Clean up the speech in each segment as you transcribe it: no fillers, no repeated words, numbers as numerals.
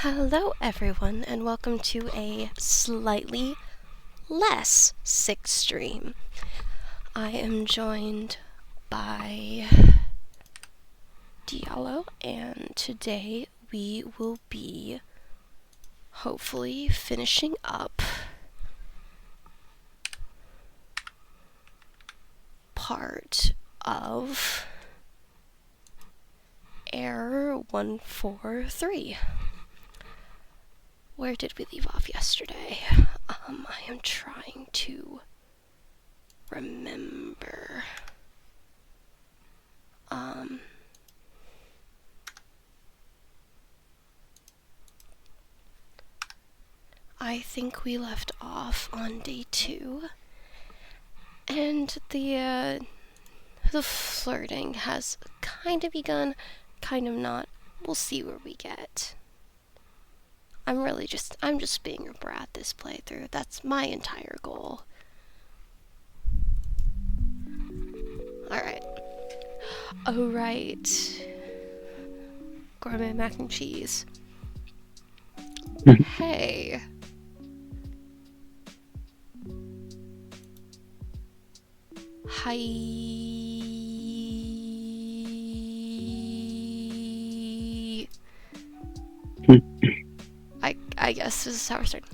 Hello everyone, and welcome to a slightly less sick stream. I am joined by Diallo, and today we will be hopefully finishing up part of ERROR143. Where did we leave off yesterday? I am trying to remember. I think we left off on day 2, and the flirting has kind of begun, kind of not. We'll see where we get. I'm just being a brat this playthrough. That's my entire goal. Alright. Oh, right. Gourmet mac and cheese. Hey. Hi. I guess this is how we're starting.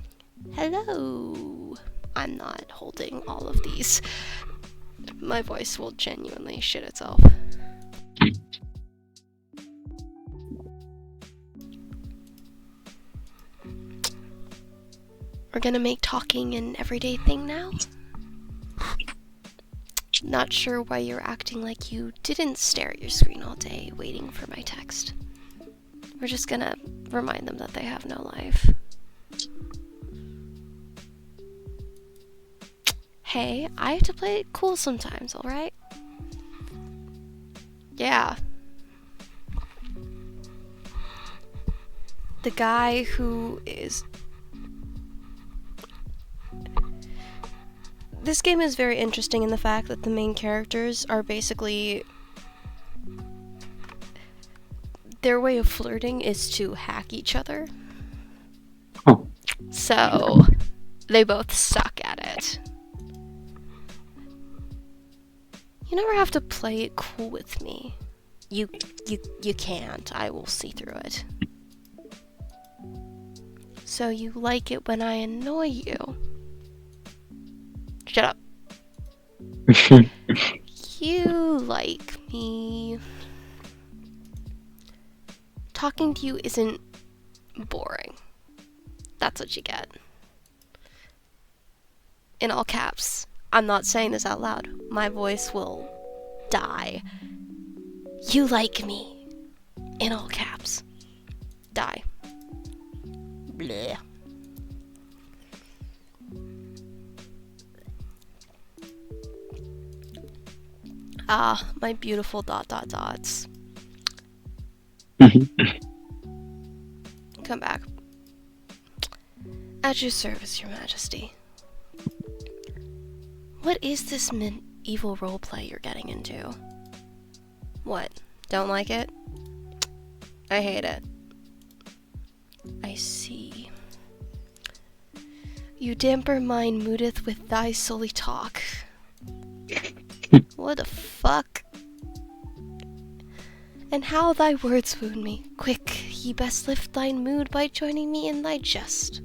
Hello. I'm not holding all of these. My voice will genuinely shit itself. We're gonna make talking an everyday thing now. Not sure why you're acting like you didn't stare at your screen all day waiting for my text. We're just gonna remind them that they have no life. Hey, I have to play it cool sometimes, alright? Yeah. The guy who is... This game is very interesting in the fact that the main characters are basically... Their way of flirting is to hack each other. Oh. So, they both suck at it. You never have to play it cool with me. You can't. I will see through it. So you like it when I annoy you. Shut up. You like me. Talking to you isn't boring. That's what you get. In all caps. I'm not saying this out loud. My voice will die. You like me. In all caps. Die. Bleh. Ah, my beautiful ... dots. Come back. At your service, Your Majesty. What is this medieval roleplay you're getting into? What? Don't like it? I hate it. I see. You damper mine moodeth with thy silly talk. What the fuck? And how thy words wound me. Quick, ye best lift thine mood by joining me in thy jest.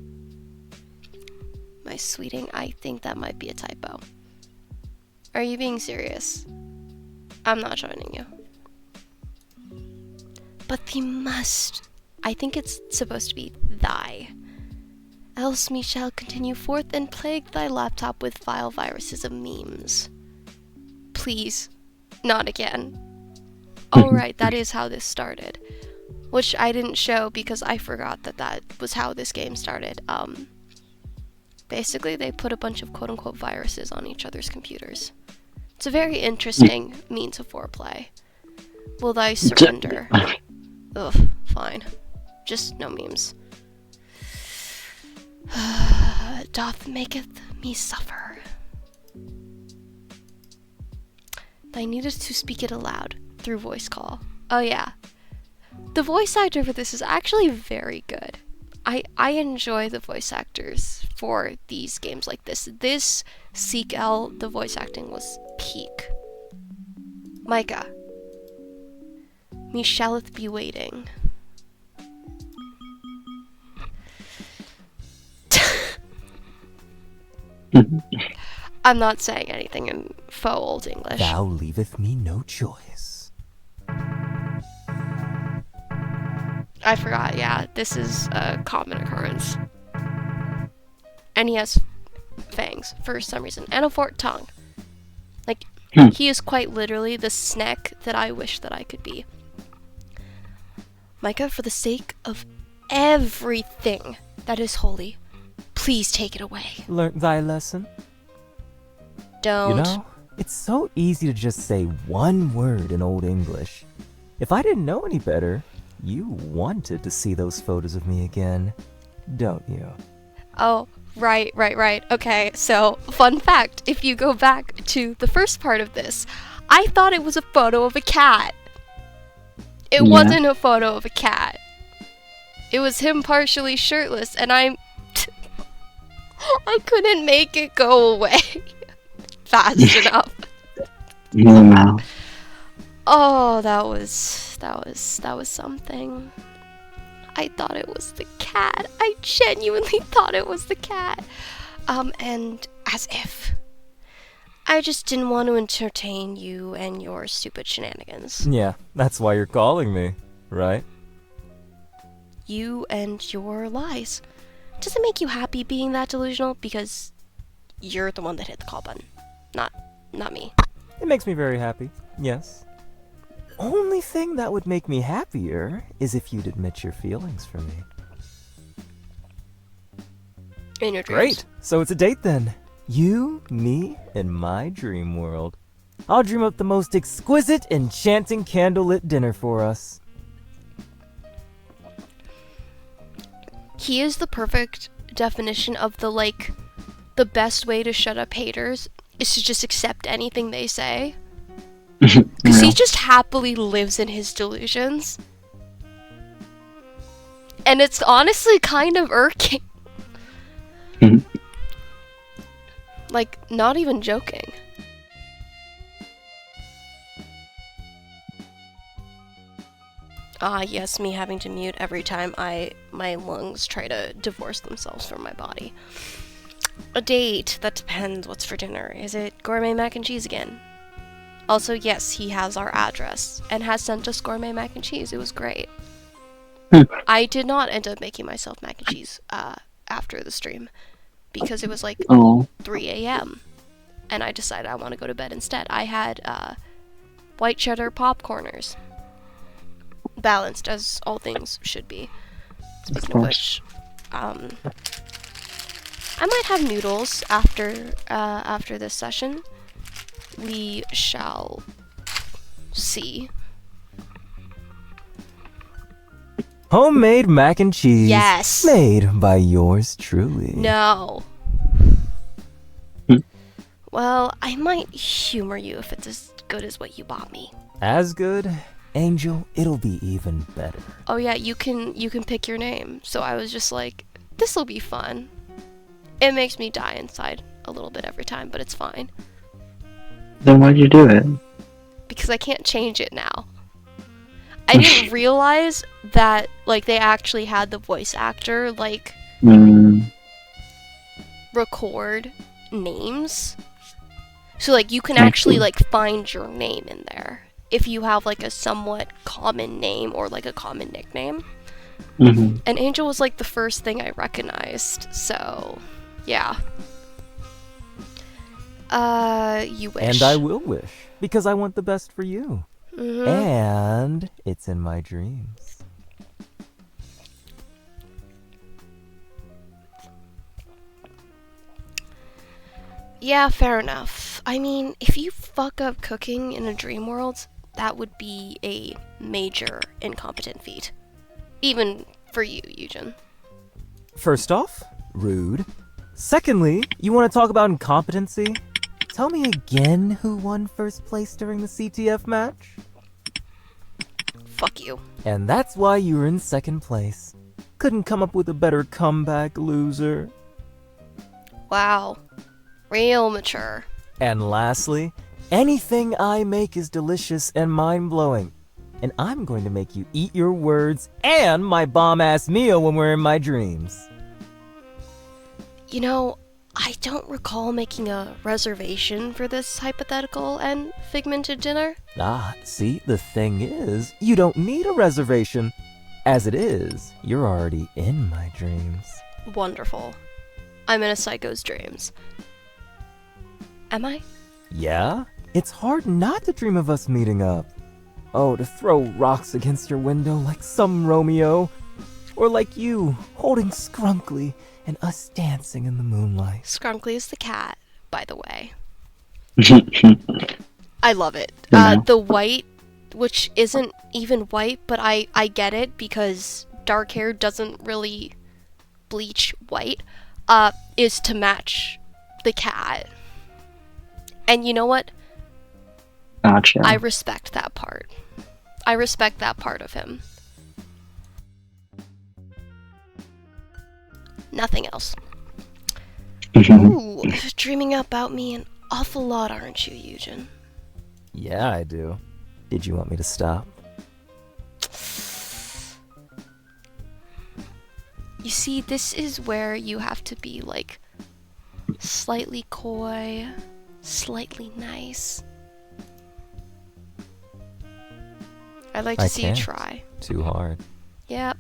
My sweeting, I think that might be a typo. Are you being serious? I'm not joining you. But thee must. I think it's supposed to be thy. Else me shall continue forth and plague thy laptop with vile viruses of memes. Please, not again. Oh right, that is how this started. Which I didn't show because I forgot that was how this game started. Basically they put a bunch of quote-unquote viruses on each other's computers. It's a very interesting means of foreplay. Will thy surrender? Ugh, fine. Just no memes. Doth maketh me suffer. Thou needest to speak it aloud through voice call. Oh yeah. The voice actor for this is actually very good. I enjoy the voice actors for these games like this. This Seek L, the voice acting was peak. Micah. Me shalleth be waiting. I'm not saying anything in faux old English. Thou leaveth me no choice. I forgot, yeah, this is a common occurrence. And he has fangs for some reason, and a forked tongue. Like, he is quite literally the snack that I wish that I could be. Micah, for the sake of everything that is holy, please take it away. Learnt thy lesson? Don't. You know, it's so easy to just say one word in Old English. If I didn't know any better, you wanted to see those photos of me again, don't you? Oh, right. Okay, so, fun fact, if you go back to the first part of this, I thought it was a photo of a cat. It wasn't a photo of a cat. It was him partially shirtless, and I couldn't make it go away fast enough. Wow. Oh, that was something. I thought it was the cat. I genuinely thought it was the cat. And as if I just didn't want to entertain you and your stupid shenanigans. Yeah, that's why you're calling me, right? You and your lies. Does it make you happy being that delusional? Because you're the one that hit the call button, not me. It makes me very happy, yes. Only thing that would make me happier is if you'd admit your feelings for me. In your dreams. Great! So it's a date then. You, me, and my dream world. I'll dream up the most exquisite, enchanting candlelit dinner for us. He is the perfect definition of the best way to shut up haters is to just accept anything they say. Because he just happily lives in his delusions. And it's honestly kind of irking. Like, not even joking. Ah, yes, me having to mute every time my lungs try to divorce themselves from my body. A date, that depends what's for dinner. Is it gourmet mac and cheese again? Also, yes, he has our address and has sent us gourmet mac and cheese. It was great. I did not end up making myself mac and cheese after the stream because it was like 3 a.m. and I decided I want to go to bed instead. I had white cheddar popcorners. Balanced, as all things should be. Speaking of which, I might have noodles after this session. We shall see. Homemade mac and cheese. Yes. Made by yours truly. No. Well, I might humor you if it's as good as what you bought me. As good? Angel, it'll be even better. Oh yeah, you can pick your name. So I was just like, this'll be fun. It makes me die inside a little bit every time, but it's fine. Then why'd you do it? Because I can't change it now. I didn't realize that, like, they actually had the voice actor, like, record names. So, like, you can actually, like, find your name in there. If you have, like, a somewhat common name or, like, a common nickname. And Angel was, like, the first thing I recognized. So, yeah. You wish. And I will wish, because I want the best for you. And it's in my dreams. Yeah, fair enough. I mean, if you fuck up cooking in a dream world, that would be a major incompetent feat. Even for you, Eugen. First off, rude. Secondly, you want to talk about incompetency? Tell me again who won first place during the CTF match? Fuck you. And that's why you were in second place. Couldn't come up with a better comeback, loser. Wow. Real mature. And lastly, anything I make is delicious and mind-blowing. And I'm going to make you eat your words and my bomb-ass meal when we're in my dreams. You know, I don't recall making a reservation for this hypothetical and figmented dinner. Ah, see, the thing is, you don't need a reservation. As it is, you're already in my dreams. Wonderful. I'm in a psycho's dreams. Am I? Yeah? It's hard not to dream of us meeting up. Oh, to throw rocks against your window like some Romeo. Or like you, holding Skrunkly and us dancing in the moonlight. Skrunkly is the cat, by the way. I love it. The white, which isn't even white, but I get it because dark hair doesn't really bleach white, is to match the cat. And you know what? Gotcha. I respect that part. I respect that part of him. Nothing else. Ooh, dreaming about me an awful lot, aren't you, Eugen? Yeah, I do. Did you want me to stop? You see, this is where you have to be, like, slightly coy, slightly nice. I'd like to see you try. Too hard. Yep.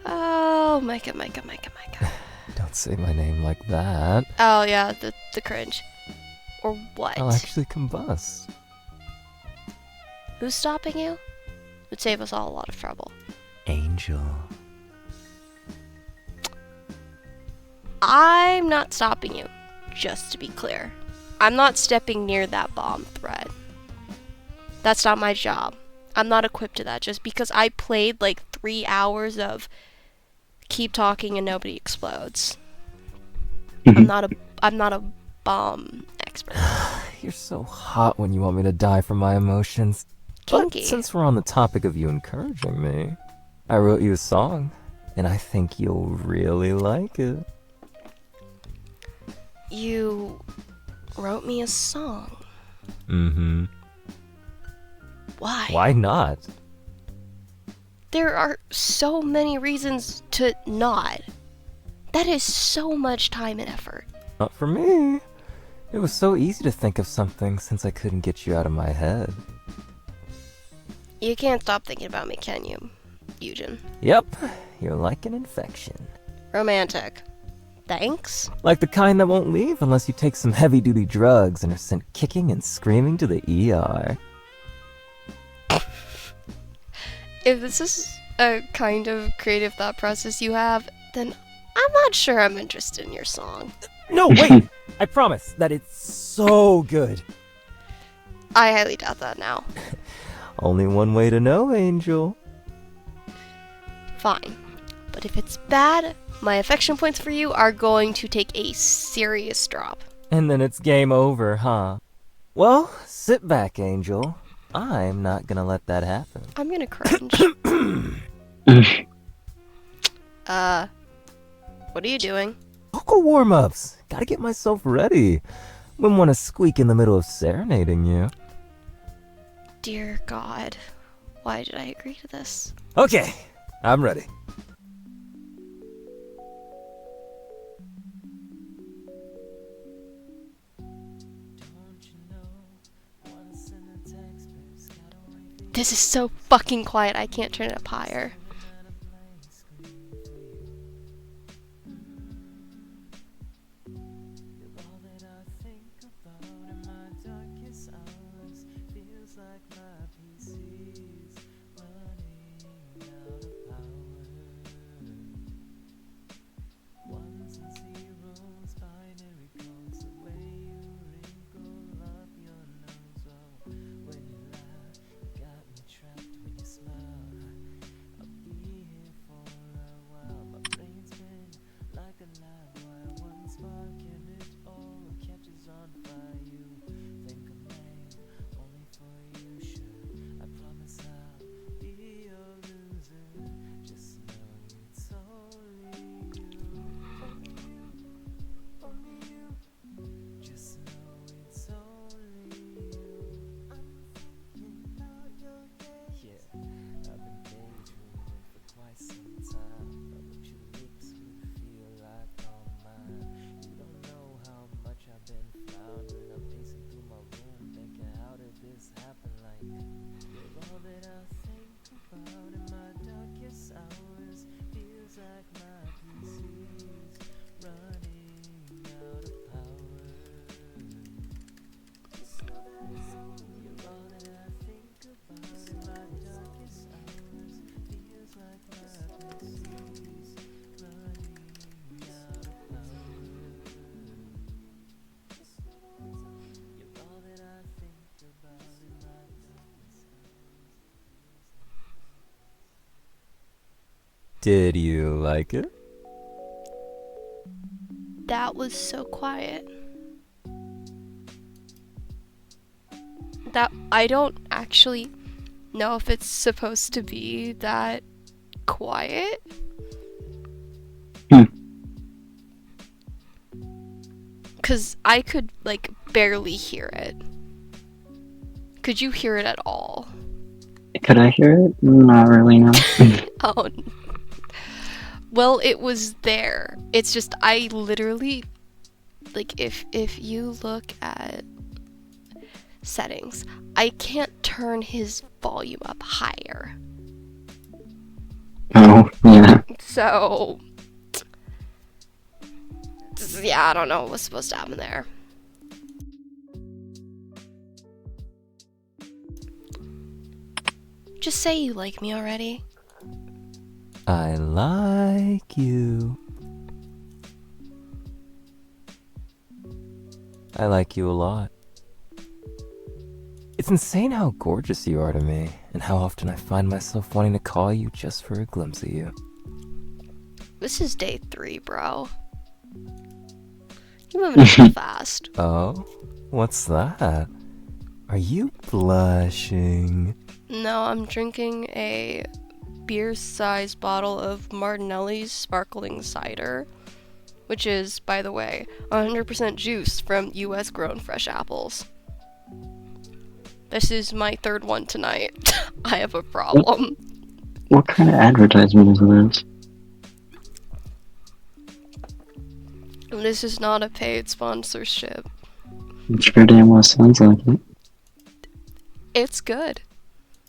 Oh, Micah. Don't say my name like that. Oh, yeah, the cringe. Or what? I'll actually combust. Who's stopping you? Would save us all a lot of trouble. Angel. I'm not stopping you, just to be clear. I'm not stepping near that bomb threat. That's not my job. I'm not equipped to that just because I played like 3 hours of keep talking and nobody explodes. I'm not a bomb expert. You're so hot when you want me to die from my emotions. Kinky. But since we're on the topic of you encouraging me, I wrote you a song, and I think you'll really like it. You wrote me a song. Mm-hmm. Why? Why not? There are so many reasons to not. That is so much time and effort. Not for me. It was so easy to think of something since I couldn't get you out of my head. You can't stop thinking about me, can you, Eugen? Yep, you're like an infection. Romantic. Thanks. Like the kind that won't leave unless you take some heavy-duty drugs and are sent kicking and screaming to the ER. If this is a kind of creative thought process you have, then I'm not sure I'm interested in your song. No, wait! I promise that it's so good. I highly doubt that now. Only one way to know, Angel. Fine. But if it's bad, my affection points for you are going to take a serious drop. And then it's game over, huh? Well, sit back, Angel. I'm not gonna let that happen. I'm gonna cringe. What are you doing? Vocal warm-ups. Gotta get myself ready. Wouldn't want to squeak in the middle of serenading you. Dear God, why did I agree to this? Okay, I'm ready. This is so fucking quiet, I can't turn it up higher. Did you like it? That was so quiet. That I don't actually know if it's supposed to be that quiet. Hmm. Cause I could like barely hear it. Could you hear it at all? Could I hear it? Not really, no. Oh. Well, it was there. It's just I literally like if you look at settings, I can't turn his volume up higher. Oh, yeah. So yeah, I don't know what was supposed to happen there. Just say you like me already. I like you. I like you a lot. It's insane how gorgeous you are to me, and how often I find myself wanting to call you just for a glimpse of you. This is day 3, bro. You're moving a little fast. Oh? What's that? Are you blushing? No, I'm drinking a beer-sized bottle of Martinelli's sparkling cider, which is, by the way, 100% juice from US grown fresh apples. This is my 3rd one tonight. I have a problem. What kind of advertisement is this? This is not a paid sponsorship. It sure damn well sounds like it. It's good.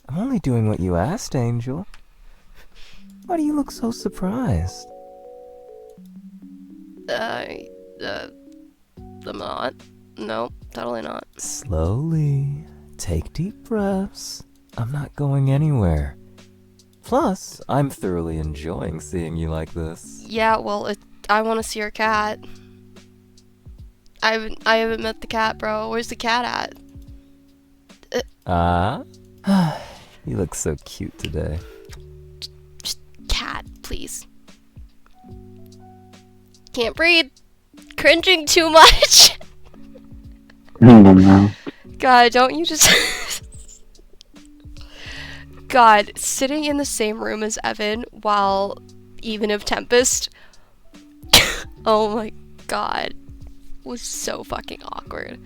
I'm only doing what you asked, Angel. Why do you look so surprised? I'm not. No, totally not. Slowly. Take deep breaths. I'm not going anywhere. Plus, I'm thoroughly enjoying seeing you like this. Yeah, well, I want to see your cat. I haven't met the cat, bro. Where's the cat at? You look so cute today. Just cat, please. Can't breathe. Cringing too much. No. God, don't you just... God, sitting in the same room as Evan while even of Tempest... Oh my god. Was so fucking awkward.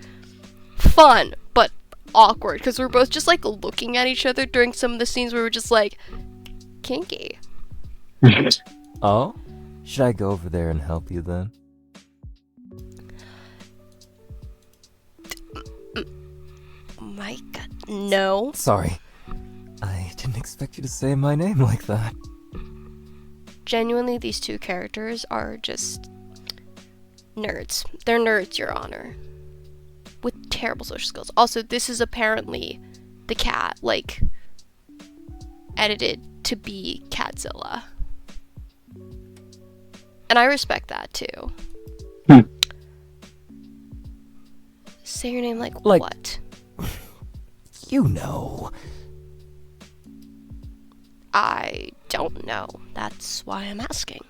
Fun, but awkward, because we're both just like looking at each other during some of the scenes where we're just like, kinky. Oh? Should I go over there and help you then? My god, no. Sorry. I didn't expect you to say my name like that. Genuinely, these two characters are just nerds. They're nerds, Your Honor. With terrible social skills. Also, this is apparently the cat, like, edited to be Catzilla. And I respect that, too. Say your name like what? You know. I don't know. That's why I'm asking.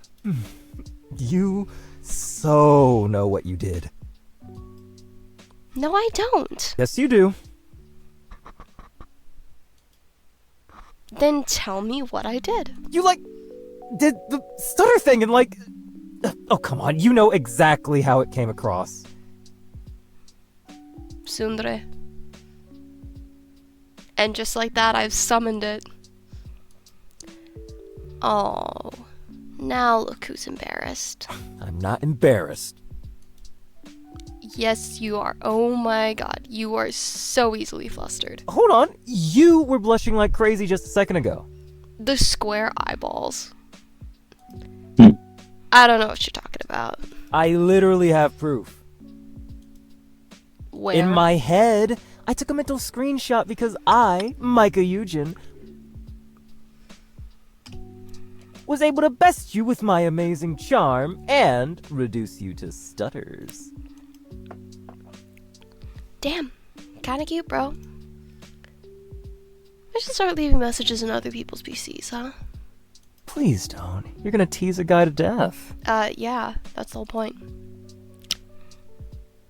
You so know what you did. No, I don't. Yes, you do. Then tell me what I did. You, did the stutter thing and, oh, come on. You know exactly how it came across. Sundre. And just like that, I've summoned it. Oh. Now look who's embarrassed. I'm not embarrassed. Yes, you are. Oh my god. You are so easily flustered. Hold on. You were blushing like crazy just a second ago. The square eyeballs. I don't know what you're talking about. I literally have proof. Where? In my head. I took a mental screenshot because I, Micah Eugen, was able to best you with my amazing charm and reduce you to stutters. Damn. Kinda cute, bro. I should start leaving messages in other people's PCs, huh? Please don't. You're gonna tease a guy to death. Yeah, that's the whole point.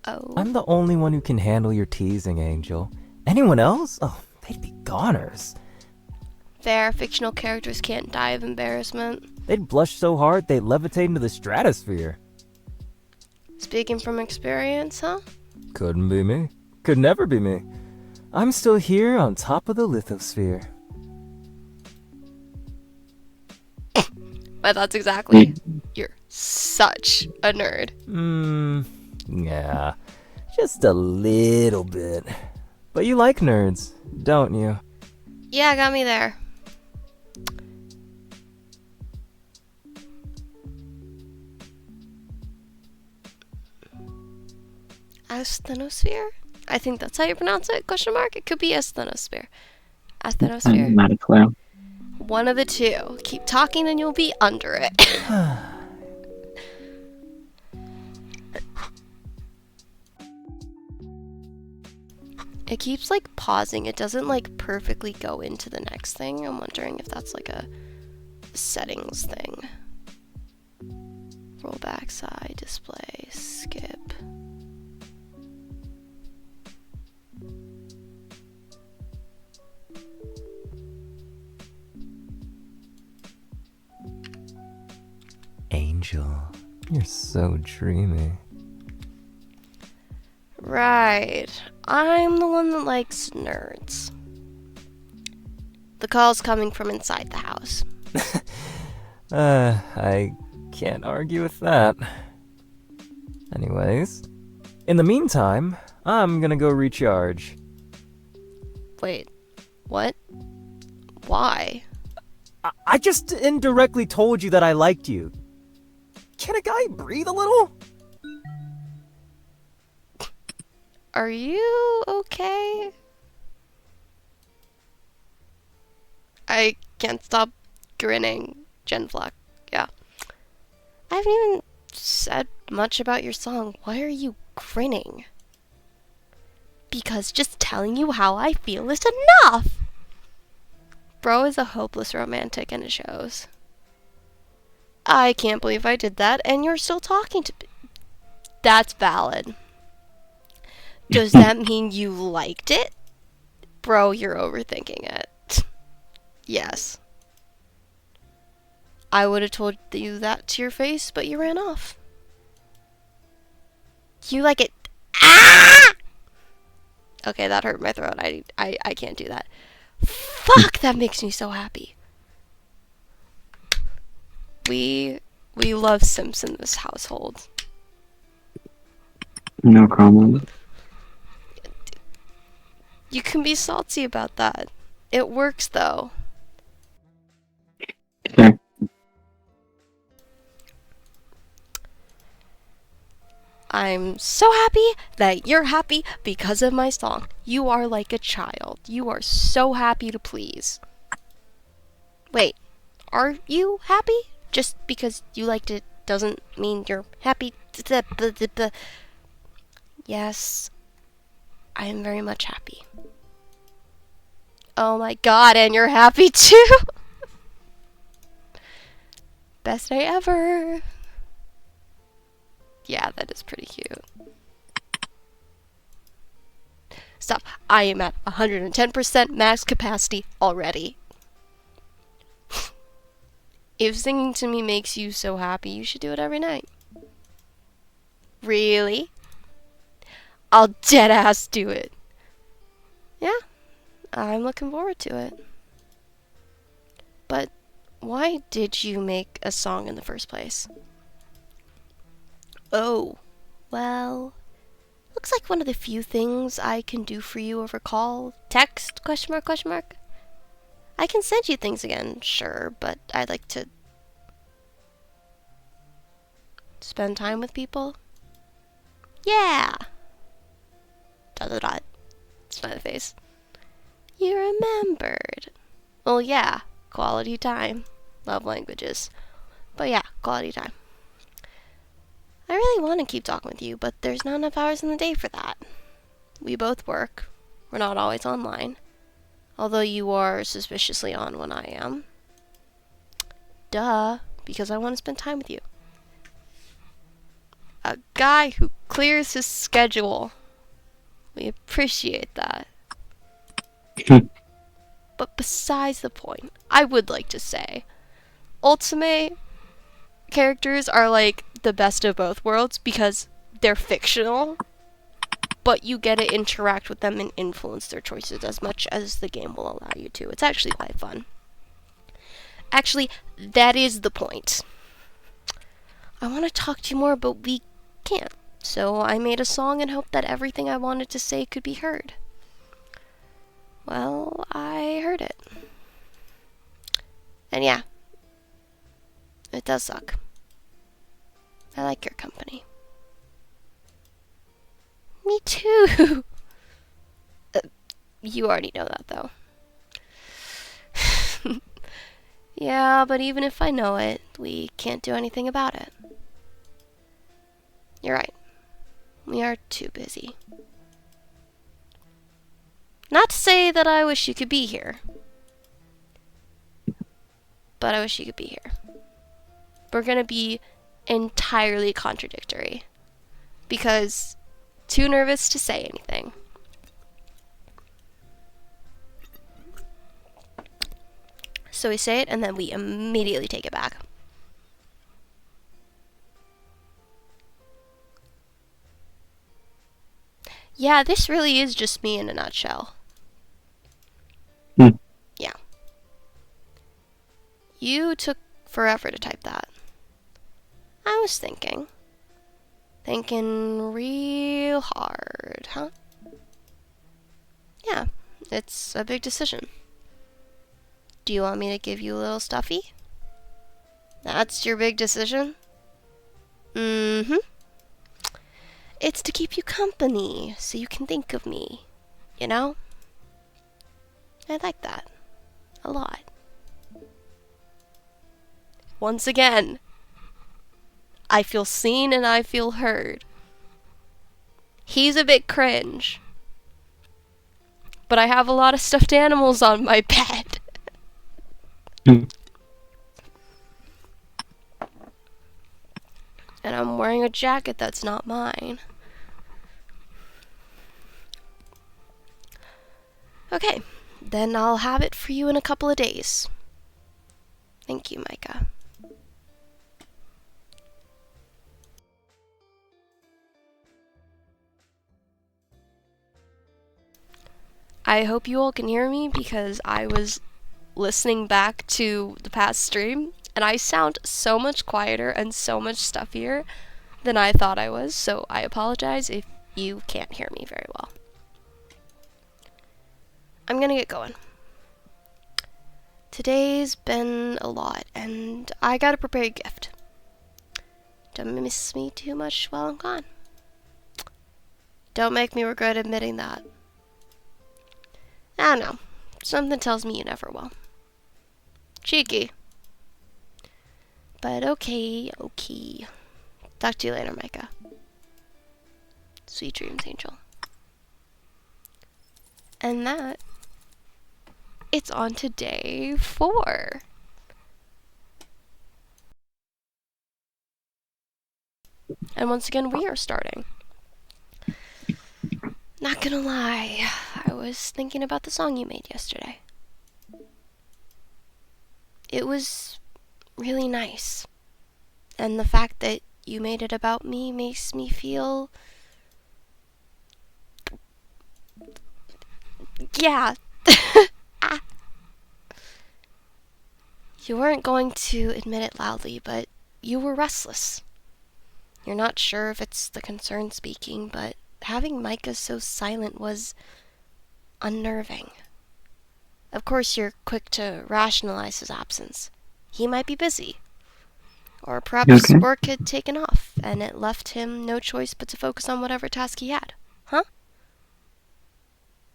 Oh. I'm the only one who can handle your teasing, Angel. Anyone else? Oh, they'd be goners. Fair, fictional characters can't die of embarrassment. They'd blush so hard they'd levitate into the stratosphere. Speaking from experience, huh? Couldn't be me. Could never be me. I'm still here on top of the lithosphere. My thoughts exactly. You're such a nerd. Yeah. Just a little bit. But you like nerds, don't you? Yeah, got me there. Asthenosphere? I think that's how you pronounce it, question mark? It could be asthenosphere. Asthenosphere. Not a clue. One of the two. Keep talking and you'll be under it. It keeps like pausing. It doesn't like perfectly go into the next thing. I'm wondering if that's like a settings thing. Roll back, side, display, skip. Angel, you're so dreamy. Right. I'm the one that likes nerds. The call's coming from inside the house. I can't argue with that. Anyways, in the meantime, I'm gonna go recharge. Wait, what? Why? I just indirectly told you that I liked you. Can a guy breathe a little? Are you okay? I can't stop grinning, Genflock. Yeah. I haven't even said much about your song. Why are you grinning? Because just telling you how I feel is enough! Bro is a hopeless romantic and it shows. I can't believe I did that and you're still talking to me. That's valid. Does that mean you liked it? Bro, you're overthinking it. Yes. I would have told you that to your face, but you ran off. You like it. Ah! Okay, that hurt my throat. I can't do that. Fuck, that makes me so happy. We love Simps in this household. No comment. You can be salty about that. It works though. Okay. I'm so happy that you're happy because of my song. You are like a child. You are so happy to please. Wait, are you happy? Just because you liked it doesn't mean you're happy. Yes, I am very much happy. Oh my god, and you're happy too! Best day ever! Yeah, that is pretty cute. Stop. I am at 110% max capacity already. If singing to me makes you so happy, you should do it every night. Really? I'll deadass do it. Yeah, I'm looking forward to it. But why did you make a song in the first place? Oh, well, looks like one of the few things I can do for you over call. Text, question mark, question mark. I can send you things again, sure, but I'd like to spend time with people. Yeah. Dot dot dot. Smiley face. You remembered. Well, yeah, quality time. Love languages. But yeah, quality time. I really want to keep talking with you, but there's not enough hours in the day for that. We both work. We're not always online. Although you are suspiciously on when I am. duh, because I want to spend time with you. A guy who clears his schedule. We appreciate that. But besides the point, I would like to say, Ultimate characters are like the best of both worlds because they're fictional, but you get to interact with them and influence their choices as much as the game will allow you to. It's actually quite fun. Actually, that is the point. I want to talk to you more, but we can't. So I made a song and hoped that everything I wanted to say could be heard. Well, I heard it. And yeah, it does suck. I like your company. Me too! You already know that, though. Yeah, but even if I know it, we can't do anything about it. You're right. We are too busy. Not to say that I wish you could be here. But I wish you could be here. We're gonna be entirely contradictory. Because too nervous to say anything. So we say it and then we immediately take it back. Yeah, this really is just me in a nutshell. Yeah. You took forever to type that. I was thinking. Thinking real hard, huh? Yeah, it's a big decision. Do you want me to give you a little stuffy? That's your big decision? Mm-hmm. It's to keep you company, so you can think of me. You know? I like that. A lot. Once again, I feel seen and I feel heard. He's a bit cringe. But I have a lot of stuffed animals on my bed. And I'm wearing a jacket that's not mine. Okay, then I'll have it for you in a couple of days. Thank you, Micah. I hope you all can hear me because I was listening back to the past stream and I sound so much quieter and so much stuffier than I thought I was, so I apologize if you can't hear me very well. I'm gonna get going. Today's been a lot, and I gotta prepare a gift. Don't miss me too much while I'm gone. Don't make me regret admitting that. I don't know. Something tells me you never will. Cheeky. But okay. Talk to you later, Micah. Sweet dreams, Angel. And that, it's on to day 4. And once again, we are starting. Not gonna lie, I was thinking about the song you made yesterday. It was really nice. And the fact that you made it about me makes me feel... Yeah. You weren't going to admit it loudly, but you were restless. You're not sure if it's the concern speaking, but having Micah so silent was unnerving. Of course, you're quick to rationalize his absence. He might be busy. Or perhaps work had taken off, and it left him no choice but to focus on whatever task he had. Huh?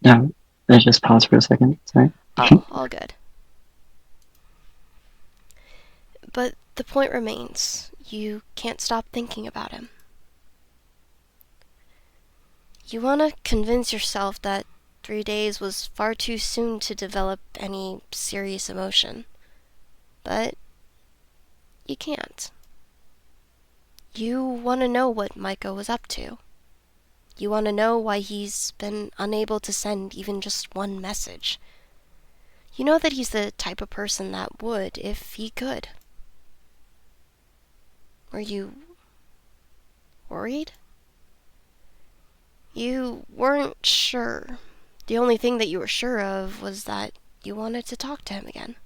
No, let's just pause for a second. Sorry. Oh, all good. But the point remains. You can't stop thinking about him. You want to convince yourself that 3 days was far too soon to develop any serious emotion. But you can't. You want to know what Micah was up to. You want to know why he's been unable to send even just one message. You know that he's the type of person that would if he could. Were you worried? You weren't sure. The only thing that you were sure of was that you wanted to talk to him again.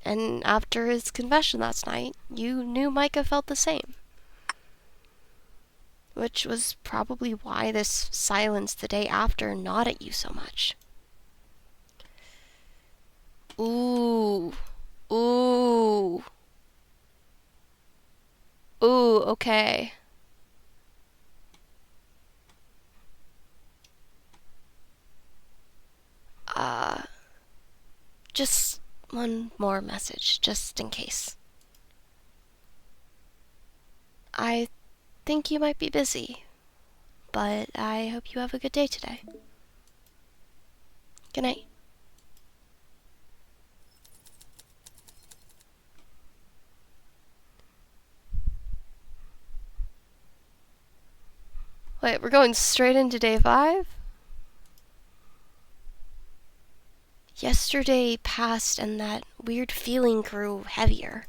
And after his confession last night, you knew Micah felt the same. Which was probably why this silence the day after gnawed at you so much. Ooh. Ooh. Ooh, okay. Just one more message, just in case. I think you might be busy, but I hope you have a good day today. Good night. Wait, we're going straight into day 5? Yesterday passed and that weird feeling grew heavier.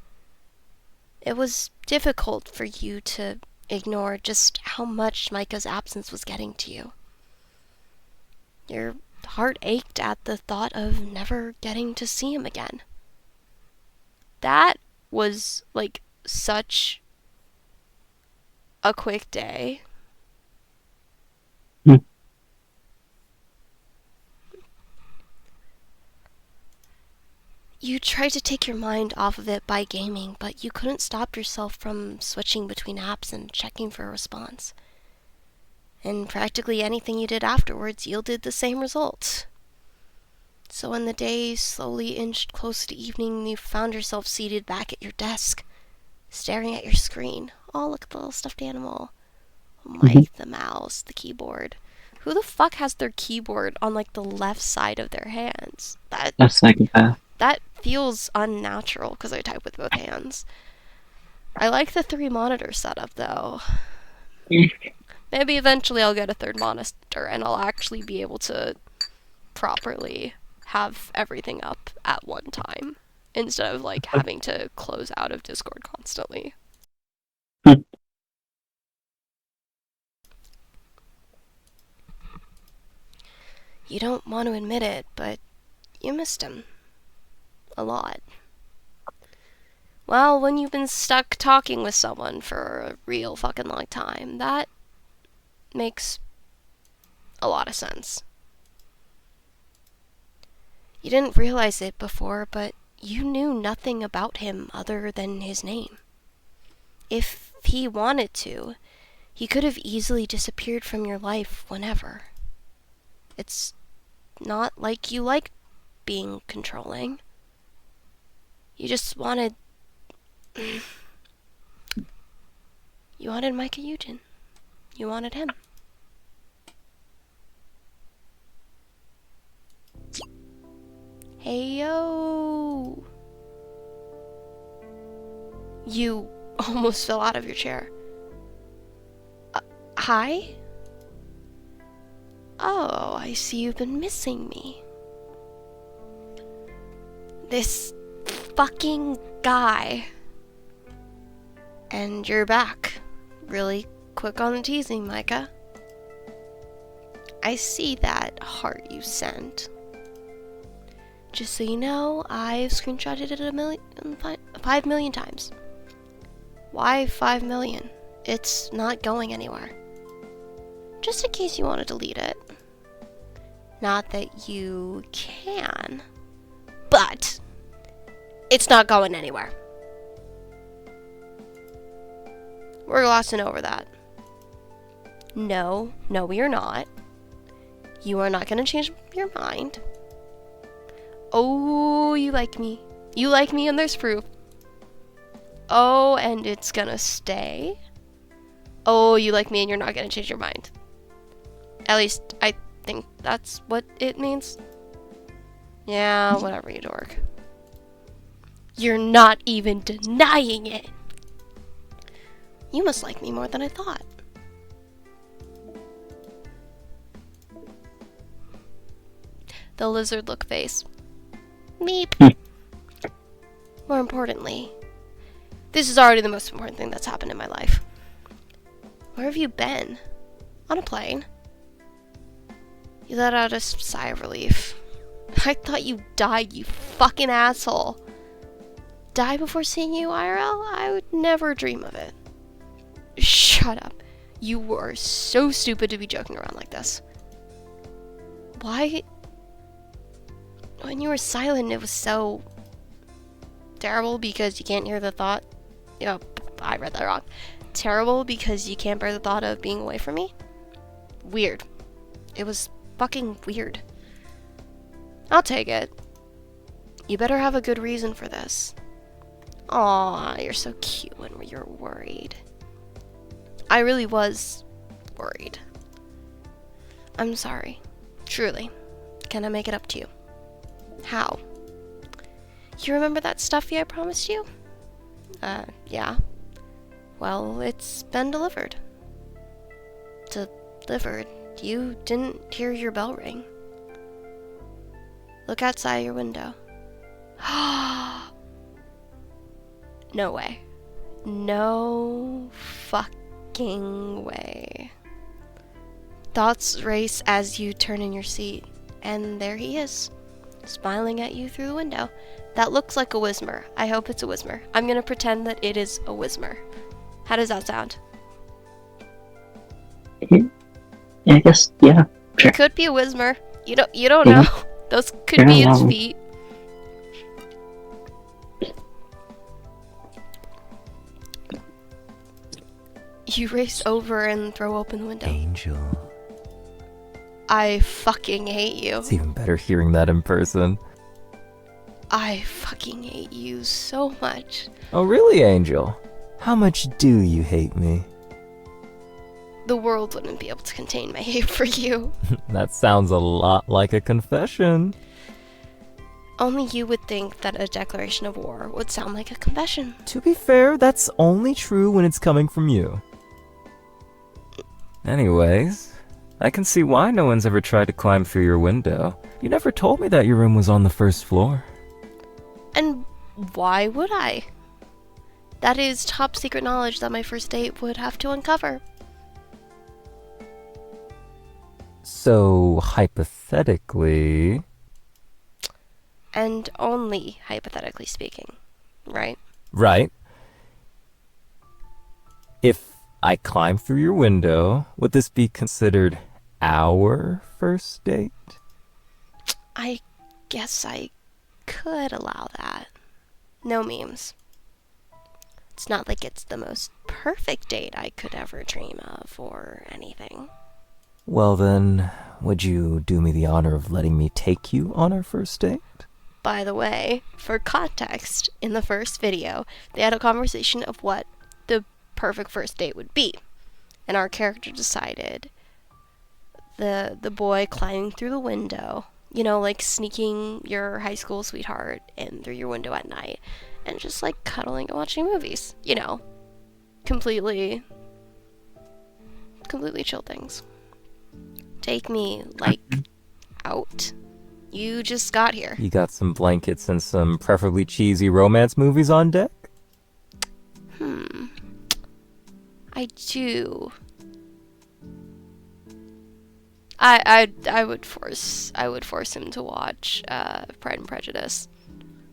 It was difficult for you to ignore just how much Micah's absence was getting to you. Your heart ached at the thought of never getting to see him again. That was like such a quick day. You tried to take your mind off of it by gaming, but you couldn't stop yourself from switching between apps and checking for a response. And practically anything you did afterwards yielded the same result. So when the day slowly inched closer to evening, you found yourself seated back at your desk, staring at your screen. Oh, look at the little stuffed animal. Mike, the mouse, the keyboard. Who the fuck has their keyboard on like the left side of their hands? That's psychopath. That feels unnatural because I type with both hands. I like the 3 monitor setup though. Maybe eventually I'll get a 3rd monitor and I'll actually be able to properly have everything up at one time instead of like having to close out of Discord constantly. You don't want to admit it, but you missed him. A lot. Well, when you've been stuck talking with someone for a real fucking long time, that makes a lot of sense. You didn't realize it before, but you knew nothing about him other than his name. If he wanted to, he could have easily disappeared from your life whenever. It's not like you liked being controlling. You just wanted... You wanted Micah Eugen. You wanted him. Hey yo! You almost fell out of your chair. Hi? Oh, I see you've been missing me. This fucking guy. And you're back. Really quick on the teasing, Micah. I see that heart you sent. Just so you know, I've screenshotted it 5 million times. Why 5 million? It's not going anywhere. Just in case you want to delete it. Not that you can, but it's not going anywhere. We're glossing over that. No, we are not. You are not going to change your mind. Oh, you like me. You like me and there's proof. Oh, and it's gonna stay. Oh, you like me and you're not gonna change your mind. At least, I think that's what it means. Yeah, whatever, you dork. You're not even denying it. You must like me more than I thought. The lizard look face. Meep. More importantly, this is already the most important thing that's happened in my life. Where have you been? On a plane? You let out a sigh of relief. I thought you died, you fucking asshole. Die before seeing you IRL? I would never dream of it. Shut up. You were so stupid to be joking around like this. Why? When you were silent, it was so terrible because you can't hear the thought. I read that wrong. Terrible because you can't bear the thought of being away from me? Weird. It was fucking weird. I'll take it. You better have a good reason for this. Aw, you're so cute when you're worried. I really was worried. I'm sorry. Truly. Can I make it up to you? How? You remember that stuffy I promised you? Yeah. Well, it's been delivered. Delivered? You didn't hear your bell ring. Look outside your window. No way. No fucking way. Thoughts race as you turn in your seat, and there he is, smiling at you through the window. That looks like a Whismer. I hope it's a Whismer. I'm gonna pretend that it is a Whismer. How does that sound? I guess, yeah, sure. It could be a Whismer. You don't Yeah. know. Those could be its Yeah. feet. You race over and throw open the window. Angel. I fucking hate you. It's even better hearing that in person. I fucking hate you so much. Oh, really, Angel? How much do you hate me? The world wouldn't be able to contain my hate for you. That sounds a lot like a confession. Only you would think that a declaration of war would sound like a confession. To be fair, that's only true when it's coming from you. Anyways, I can see why no one's ever tried to climb through your window. You never told me that your room was on the first floor. And why would I? That is top secret knowledge that my first date would have to uncover. So, hypothetically... And only hypothetically speaking, right? Right. If I climb through your window, would this be considered our first date? I guess I could allow that. No memes. It's not like it's the most perfect date I could ever dream of or anything. Well then, would you do me the honor of letting me take you on our first date? By the way, for context, in the first video, they had a conversation of what the perfect first date would be. And our character decided the boy climbing through the window, like sneaking your high school sweetheart in through your window at night and just like cuddling and watching movies. Completely chill things. Take me, out. You just got here. You got some blankets and some preferably cheesy romance movies on deck? I do. I would force him to watch Pride and Prejudice,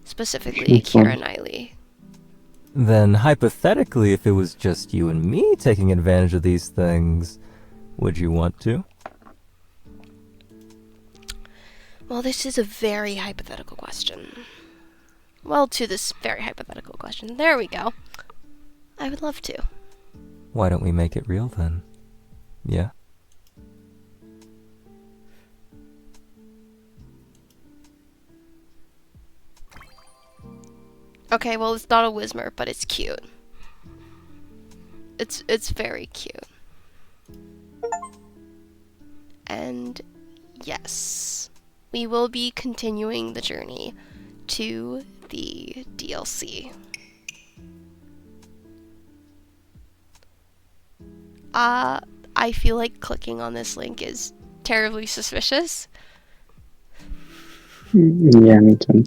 specifically Keira Knightley. Then hypothetically, if it was just you and me taking advantage of these things, would you want to? Well, this is a very hypothetical question. Well, to this very hypothetical question. There we go. I would love to. Why don't we make it real then? Yeah? Okay, well, it's not a Whismer, but it's cute. It's very cute. And yes, we will be continuing the journey to the DLC. I feel like clicking on this link is terribly suspicious. Yeah, me too.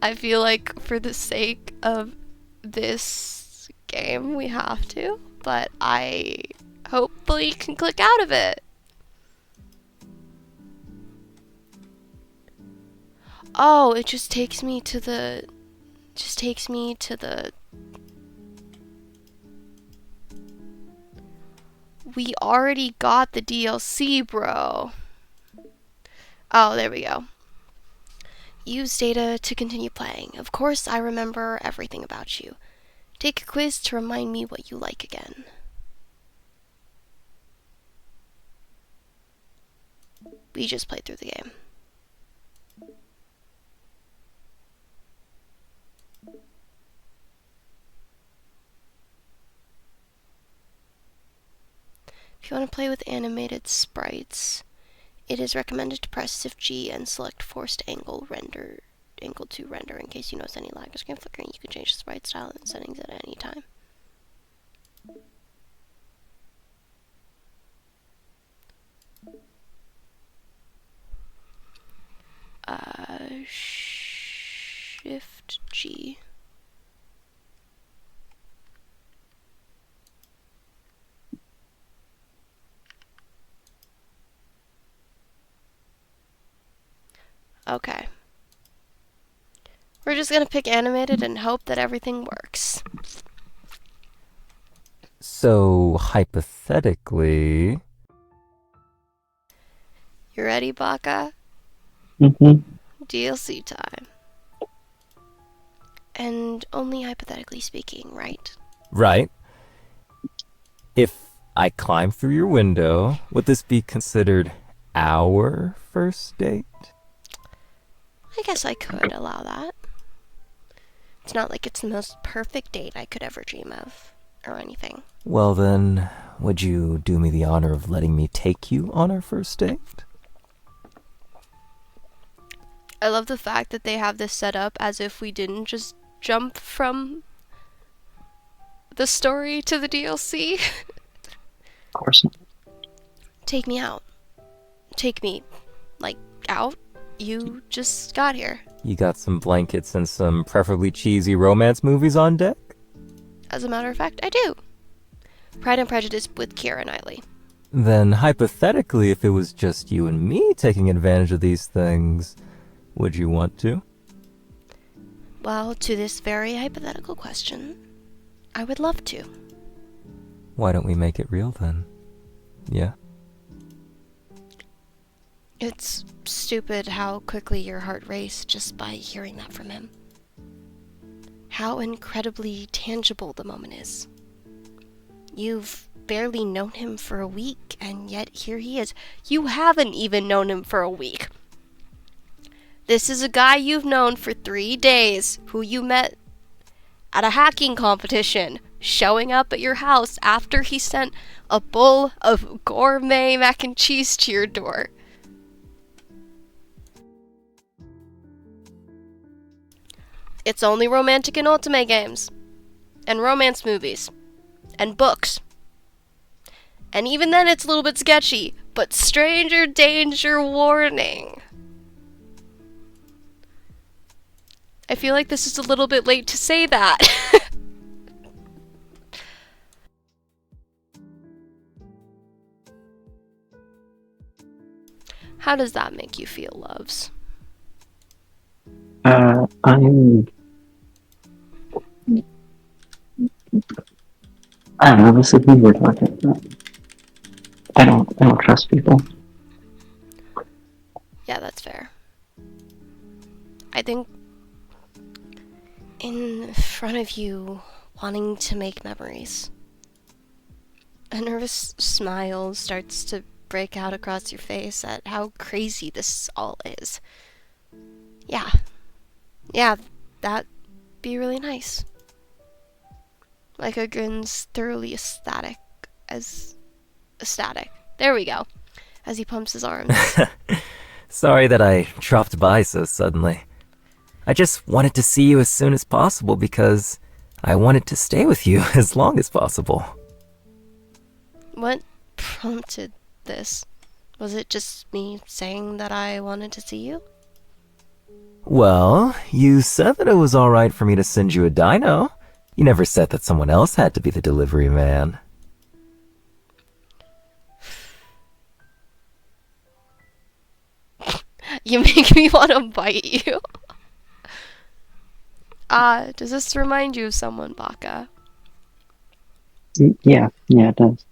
I feel like for the sake of this game, we have to, but I hopefully can click out of it. Oh, it just takes me to the... We already got the DLC, bro. Oh, there we go. Use data to continue playing. Of course, I remember everything about you. Take a quiz to remind me what you like again. We just played through the game. If you want to play with animated sprites, it is recommended to press Shift G and select forced angle to render in case you notice any lag or screen flickering. You can change the sprite style and settings at any time. Shift G. Okay. We're just gonna pick animated and hope that everything works. So, hypothetically... You ready, Baka? Mm-hmm. DLC time. And only hypothetically speaking, right? Right. If I climb through your window, would this be considered our first date? I guess I could allow that. It's not like it's the most perfect date I could ever dream of, or anything. Well then, would you do me the honor of letting me take you on our first date? I love the fact that they have this set up as if we didn't just jump from the story to the DLC. Of course not. Take me out. Take me, like, out? You just got here. You got some blankets and some preferably cheesy romance movies on deck? As a matter of fact, I do. Pride and Prejudice with Keira Knightley. Then, hypothetically, if it was just you and me taking advantage of these things, would you want to? Well, to this very hypothetical question, I would love to. Why don't we make it real then? Yeah? It's stupid how quickly your heart raced just by hearing that from him. How incredibly tangible the moment is. You've barely known him for a week, and yet here he is. You haven't even known him for a week. This is a guy you've known for 3 days, who you met at a hacking competition, showing up at your house after he sent a bowl of gourmet mac and cheese to your door. It's only romantic in ultimate games, and romance movies, and books. And even then it's a little bit sketchy, but stranger danger warning. I feel like this is a little bit late to say that. How does that make you feel, loves? I'm... I don't know, this is weird like it. I don't trust people. Yeah, that's fair. I think in front of you, wanting to make memories, a nervous smile starts to break out across your face at how crazy this all is. Yeah, that'd be really nice. Like a grin's thoroughly ecstatic. There we go. As he pumps his arms. Sorry that I dropped by so suddenly. I just wanted to see you as soon as possible because I wanted to stay with you as long as possible. What prompted this? Was it just me saying that I wanted to see you? Well, you said that it was alright for me to send you a dino. You never said that someone else had to be the delivery man. You make me want to bite you. Does this remind you of someone, Baka? Yeah, it does.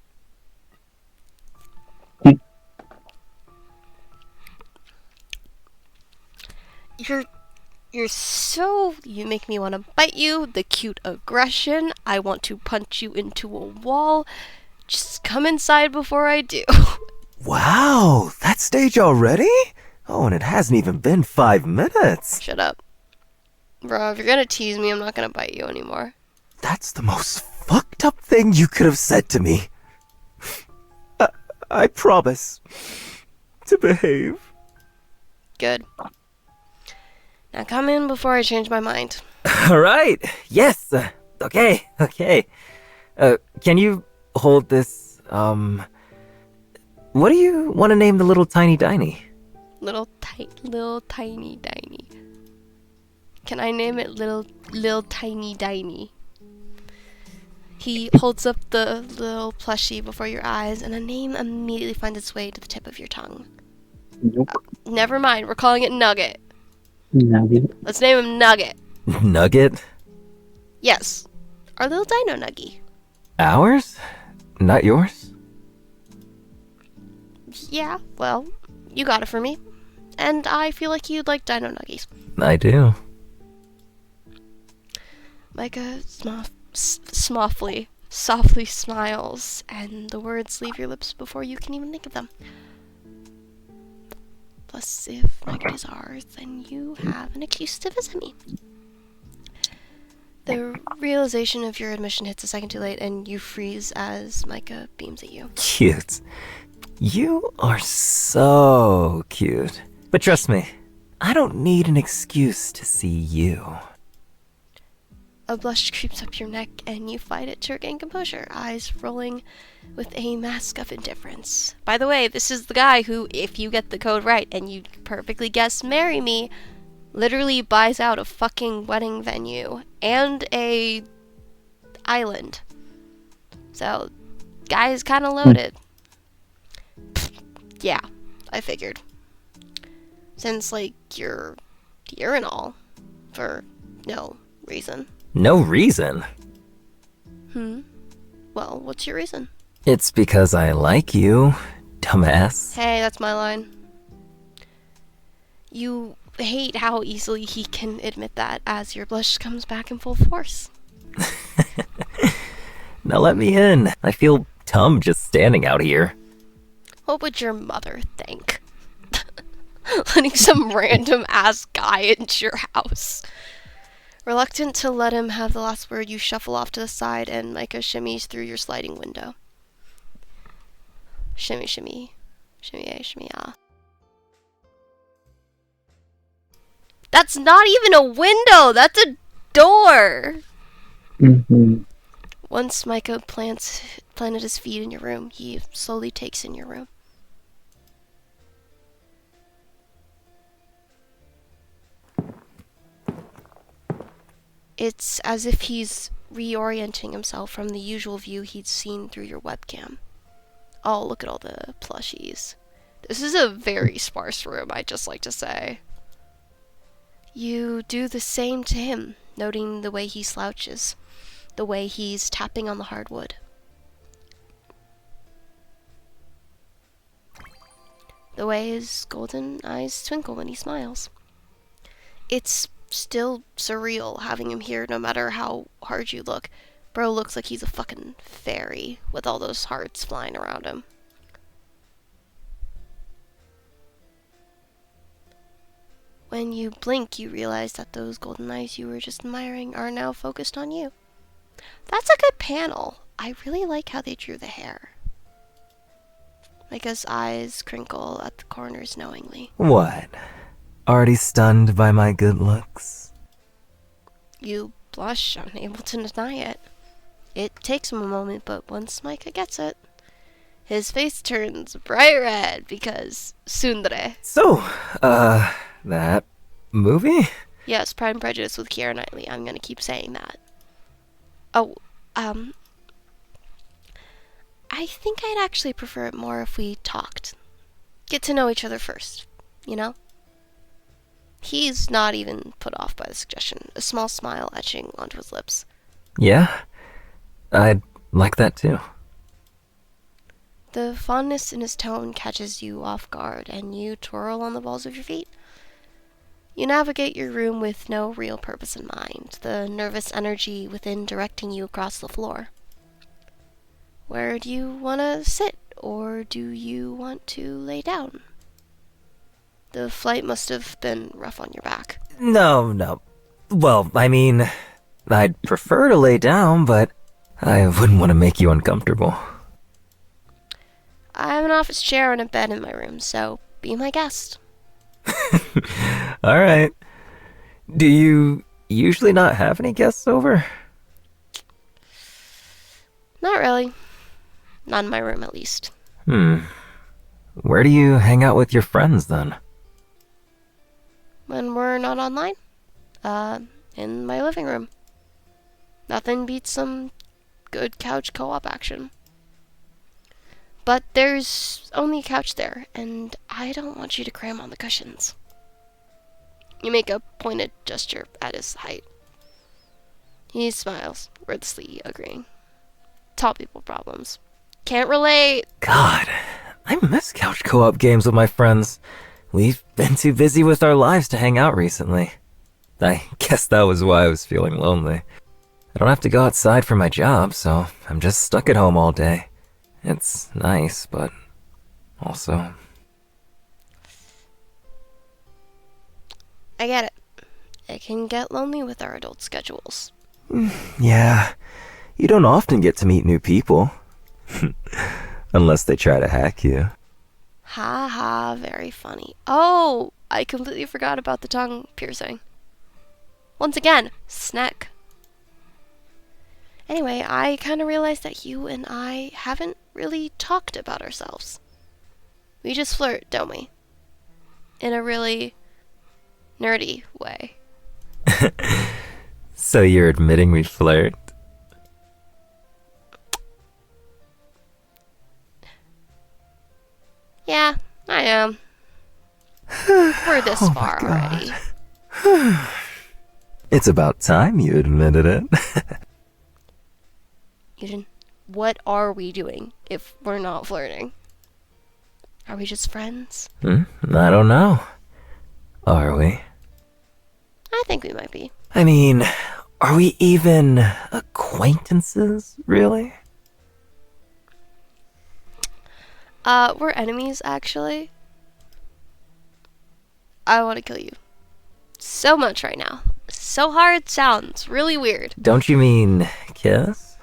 You make me want to bite you, the cute aggression, I want to punch you into a wall. Just come inside before I do. Wow, that stage already? Oh, and it hasn't even been 5 minutes. Shut up. Bro, if you're gonna tease me, I'm not gonna bite you anymore. That's the most fucked up thing you could have said to me. I promise to behave. Good. Now come in before I change my mind. Alright, yes, okay. Can you hold this, what do you want to name the little tiny diny? Little tiny diny. Can I name it little tiny diny? He holds up the little plushie before your eyes, and a name immediately finds its way to the tip of your tongue. Nope. Never mind, we're calling it Nugget. Nugget. Let's name him Nugget. Nugget? Yes, our little dino Nuggy. Ours? Not yours? Yeah, well, you got it for me. And I feel like you'd like dino Nuggies. I do. Micah softly smiles, and the words leave your lips before you can even think of them. Plus, if Nugget is ours, then you have an excuse to visit me. The realization of your admission hits a second too late, and you freeze as Micah beams at you. Cute. You are so cute. But trust me, I don't need an excuse to see you. A blush creeps up your neck, and you fight it to regain composure, eyes rolling with a mask of indifference. By the way, this is the guy who, if you get the code right and you perfectly guess marry me, literally buys out a fucking wedding venue and a island. So, guy is kind of loaded. Yeah, I figured. Since, like, you're here and all, for no reason. No reason. Well, what's your reason? It's because I like you, dumbass. Hey, that's my line. You hate how easily he can admit that as your blush comes back in full force. Now let me in. I feel dumb just standing out here. What would your mother think? Letting some random ass guy into your house. Reluctant to let him have the last word, you shuffle off to the side and Micah shimmies through your sliding window. Shimmy, shimmy. Shimmy, a, shimmy, ah. That's not even a window! That's a door! Mm-hmm. Once Micah planted his feet in your room, he slowly takes in your room. It's as if he's reorienting himself from the usual view he'd seen through your webcam. Oh, look at all the plushies. This is a very sparse room, I'd just like to say. You do the same to him, noting the way he slouches, the way he's tapping on the hardwood. The way his golden eyes twinkle when he smiles. It's still surreal having him here no matter how hard you look. Bro looks like he's a fucking fairy with all those hearts flying around him. When you blink, you realize that those golden eyes you were just admiring are now focused on you. That's a good panel. I really like how they drew the hair. Micah's eyes crinkle at the corners knowingly. What? Already stunned by my good looks? You blush, unable to deny it. It takes him a moment, but once Micah gets it, his face turns bright red because tsundere. So, that movie? Yes, Pride and Prejudice with Keira Knightley. I'm gonna keep saying that. Oh, I think I'd actually prefer it more if we talked. Get to know each other first, you know? He's not even put off by the suggestion, a small smile etching onto his lips. Yeah, I'd like that too. The fondness in his tone catches you off guard, and you twirl on the balls of your feet. You navigate your room with no real purpose in mind, the nervous energy within directing you across the floor. Where do you want to sit, or do you want to lay down? The flight must have been rough on your back. No. Well, I mean, I'd prefer to lay down, but I wouldn't want to make you uncomfortable. I have an office chair and a bed in my room, so be my guest. Alright. Do you usually not have any guests over? Not really. Not in my room, at least. Where do you hang out with your friends, then? When we're not online? In my living room. Nothing beats some good couch co-op action. But there's only a couch there, and I don't want you to cram on the cushions. You make a pointed gesture at his height. He smiles, wordlessly agreeing. Tall people problems. Can't relate. God, I miss couch co-op games with my friends. We've been too busy with our lives to hang out recently. I guess that was why I was feeling lonely. I don't have to go outside for my job, so I'm just stuck at home all day. It's nice, but also... I get it. It can get lonely with our adult schedules. Yeah, you don't often get to meet new people. Unless they try to hack you. Ha ha, very funny. Oh, I completely forgot about the tongue piercing. Once again, snack. Anyway, I kind of realized that you and I haven't really talked about ourselves. We just flirt, don't we? In a really nerdy way. So you're admitting we flirt? Yeah, I am. We're this far already. It's about time you admitted it. Yujin, what are we doing if we're not flirting? Are we just friends? I don't know. Are we? I think we might be. I mean, are we even acquaintances, really? We're enemies, actually. I want to kill you. So much right now. So hard sounds really weird. Don't you mean kiss?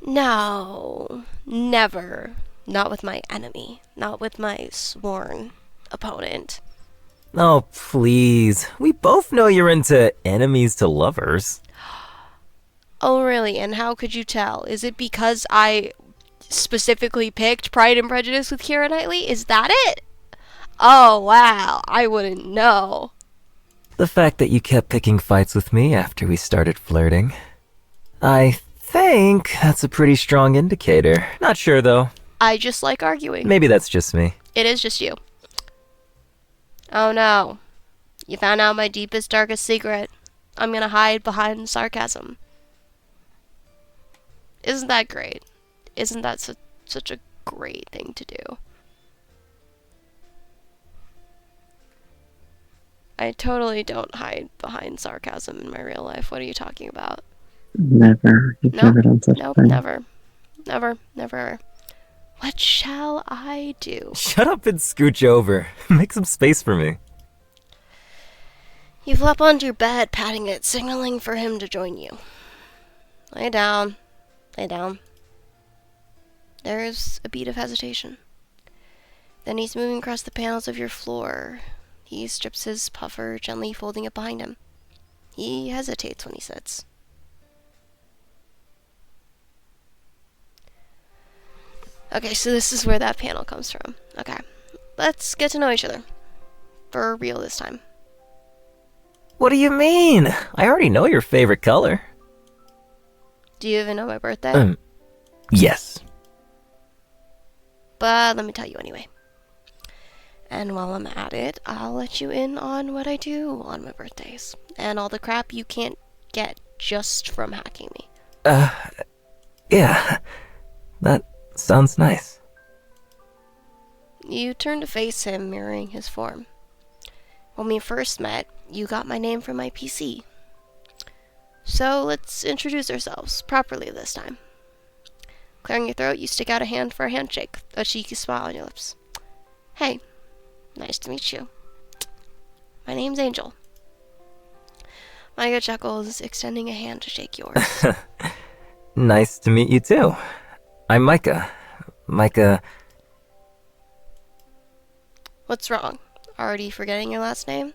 No, never. Not with my enemy. Not with my sworn opponent. Oh, please. We both know you're into enemies to lovers. Oh, really? And how could you tell? Is it because I specifically picked Pride and Prejudice with Keira Knightley? Is that it? Oh, wow. I wouldn't know. The fact that you kept picking fights with me after we started flirting. I think that's a pretty strong indicator. Not sure, though. I just like arguing. Maybe that's just me. It is just you. Oh no. You found out my deepest, darkest secret. I'm gonna hide behind sarcasm. Isn't that great? Isn't that such a great thing to do? I totally don't hide behind sarcasm in my real life. What are you talking about? Never. You've never done such a Nope, thing. never. Never. What shall I do? Shut up and scooch over. Make some space for me. You flop onto your bed, patting it, signaling for him to join you. Lay down. Lay down. There's a beat of hesitation. Then he's moving across the panels of your floor. He strips his puffer, gently folding it behind him. He hesitates when he sits. Okay, so this is where that panel comes from. Okay, let's get to know each other. For real this time. What do you mean? I already know your favorite color. Do you even know my birthday? Yes. But let me tell you anyway. And while I'm at it, I'll let you in on what I do on my birthdays. And all the crap you can't get just from hacking me. Yeah. That sounds nice. You turn to face him, mirroring his form. When we first met, you got my name from my PC. So let's introduce ourselves, properly this time. Clearing your throat, you stick out a hand for a handshake, a cheeky smile on your lips. Hey, nice to meet you. My name's Angel. Micah chuckles, extending a hand to shake yours. Nice to meet you too. I'm Micah. Micah... What's wrong? Already forgetting your last name?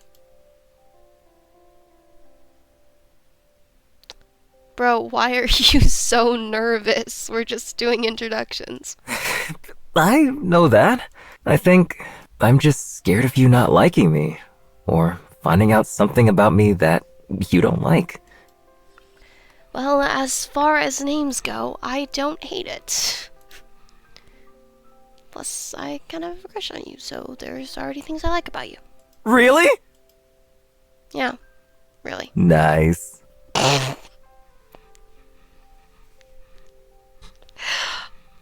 Bro, why are you so nervous? We're just doing introductions. I know that. I think I'm just scared of you not liking me. Or finding out something about me that you don't like. Well, as far as names go, I don't hate it. Plus, I kind of have a crush on you, so there's already things I like about you. Really? Yeah, really. Nice.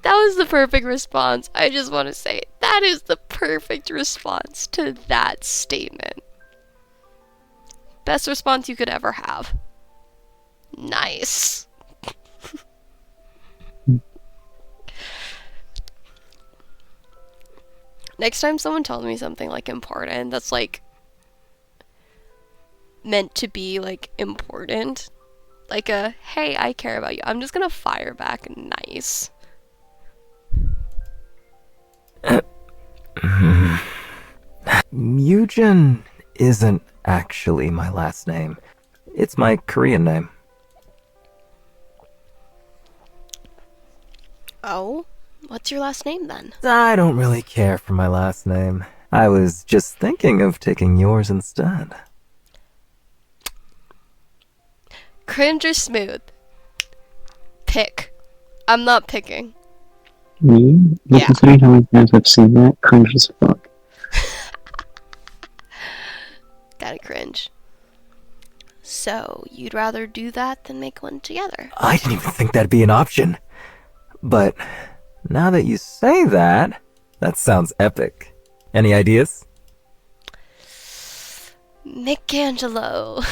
That was the perfect response. I just want to say, that is the perfect response to that statement. Best response you could ever have. Nice. Next time someone tells me something like important that's like meant to be like important, like a hey, I care about you, I'm just gonna fire back nice. Yujin isn't actually my last name. It's my Korean name. Oh? What's your last name then? I don't really care for my last name. I was just thinking of taking yours instead. Cringe or smooth? Pick. I'm not picking. Me? But Yeah. considering how many times I've seen that, cringe as fuck. Gotta cringe. So, you'd rather do that than make one together? I didn't even think that'd be an option. But now that you say that, that sounds epic. Any ideas? Michelangelo.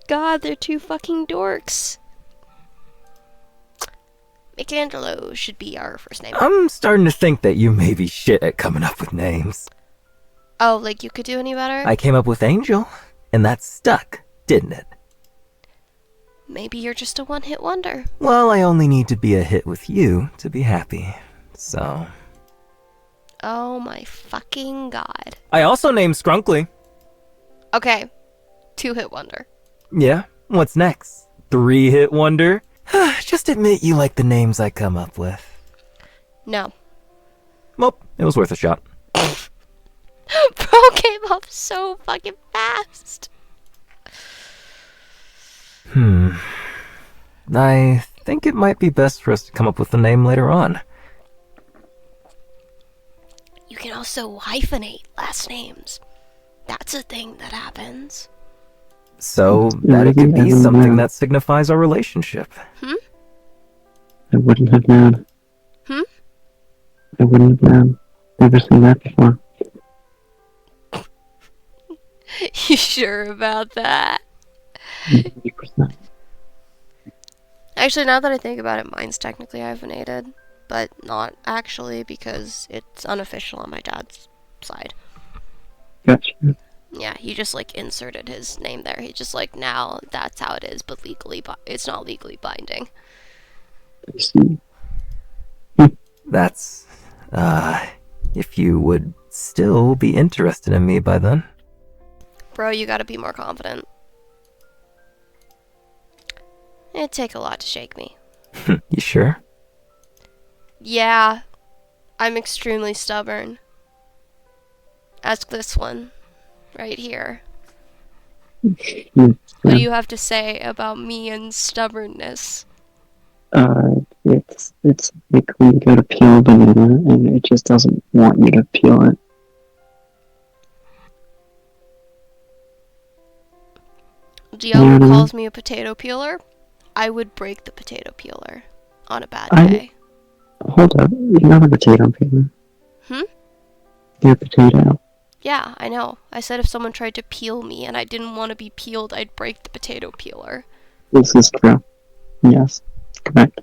God, they're two fucking dorks. Michelangelo should be our first name. I'm starting to think that you may be shit at coming up with names. Oh, like you could do any better? I came up with Angel, and that stuck, didn't it? Maybe you're just a one-hit wonder. Well, I only need to be a hit with you to be happy, so... Oh my fucking god. I also named Scrunkly. Okay, two-hit wonder. Yeah, what's next? 3-hit wonder? Just admit you like the names I come up with. No. Well, it was worth a shot. Bro came up so fucking fast. I think it might be best for us to come up with a name later on. You can also hyphenate last names. That's a thing that happens. So that it could be something that signifies our relationship. I wouldn't have known. Hmm? I wouldn't have known. Never seen that before. You sure about that? 100%. Actually, now that I think about it, mine's technically hyphenated, but not actually because it's unofficial on my dad's side. Gotcha. Yeah, he just like inserted his name there. He just like, now that's how it is, but legally, it's not legally binding. I see. That's, if you would still be interested in me by then. Bro, you gotta be more confident. It'd take a lot to shake me. You sure? Yeah, I'm extremely stubborn. Ask this one, right here. What do you have to say about me and stubbornness? It's like when you go to peel a banana and it just doesn't want you to peel it. Diallo calls me a potato peeler. I would break the potato peeler on a bad day. Hold up, you're not a potato peeler. You're a potato. Yeah, I know. I said if someone tried to peel me and I didn't want to be peeled, I'd break the potato peeler. This is true. Yes, correct.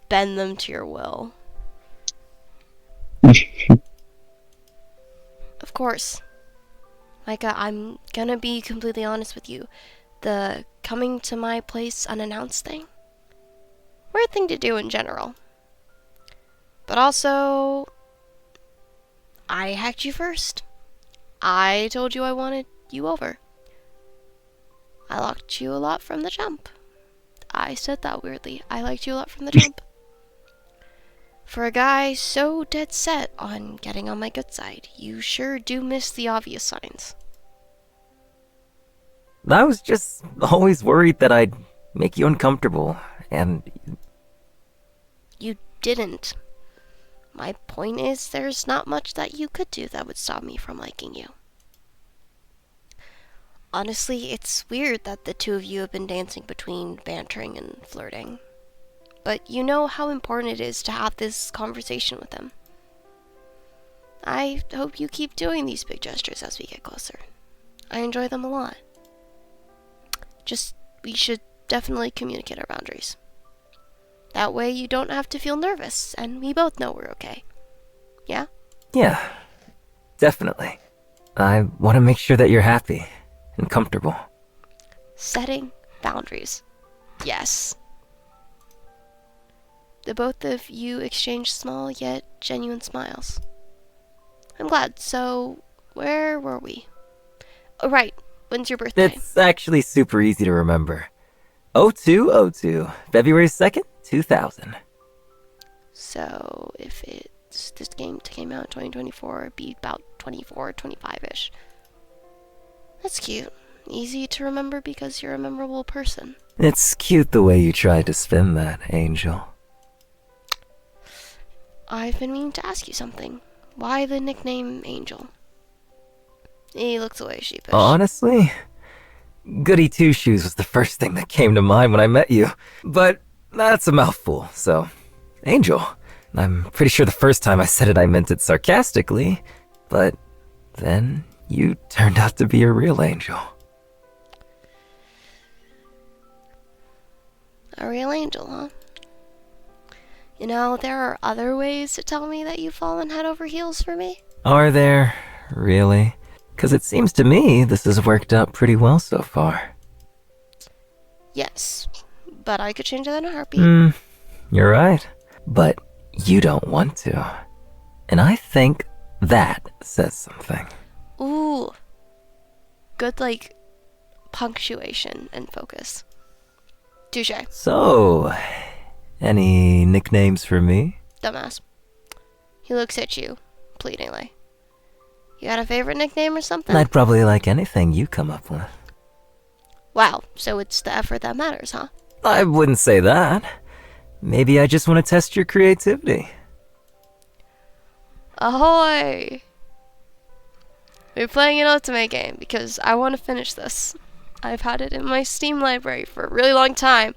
Bend them to your will. Of course. Micah, I'm gonna be completely honest with you. The coming to my place unannounced thing? Weird thing to do in general. But also, I hacked you first. I told you I wanted you over. I liked you a lot from the jump. I said that weirdly. I liked you a lot from the jump. For a guy so dead set on getting on my good side, you sure do miss the obvious signs. I was just always worried that I'd make you uncomfortable, and... You didn't. My point is, there's not much that you could do that would stop me from liking you. Honestly, it's weird that the two of you have been dancing between bantering and flirting. But you know how important it is to have this conversation with him. I hope you keep doing these big gestures as we get closer. I enjoy them a lot. Just, we should definitely communicate our boundaries. That way you don't have to feel nervous, and we both know we're okay. Yeah? Yeah, definitely. I want to make sure that you're happy and comfortable. Setting boundaries. Yes. The both of you exchange small yet genuine smiles. I'm glad. So, where were we? Oh, right. When's your birthday? It's actually super easy to remember. 0202, February 2nd, 2000. So, if this game came out in 2024, it'd be about 24, 25-ish. That's cute. Easy to remember because you're a memorable person. It's cute the way you tried to spin that, Angel. I've been meaning to ask you something. Why the nickname Angel? He looks away sheepish. Honestly, Goody Two-Shoes was the first thing that came to mind when I met you. But that's a mouthful, so... Angel. I'm pretty sure the first time I said it I meant it sarcastically, but then you turned out to be a real angel. A real angel, huh? You know, there are other ways to tell me that you've fallen head over heels for me. Are there? Really? 'Cause it seems to me this has worked out pretty well so far. Yes, but I could change that in a heartbeat. You're right. But you don't want to. And I think that says something. Ooh. Good, punctuation and focus. Touche. So, any nicknames for me? Dumbass. He looks at you, pleadingly. You got a favorite nickname or something? I'd probably like anything you come up with. Wow, so it's the effort that matters, huh? I wouldn't say that. Maybe I just want to test your creativity. Ahoy! We're playing an ultimate game because I want to finish this. I've had it in my Steam library for a really long time.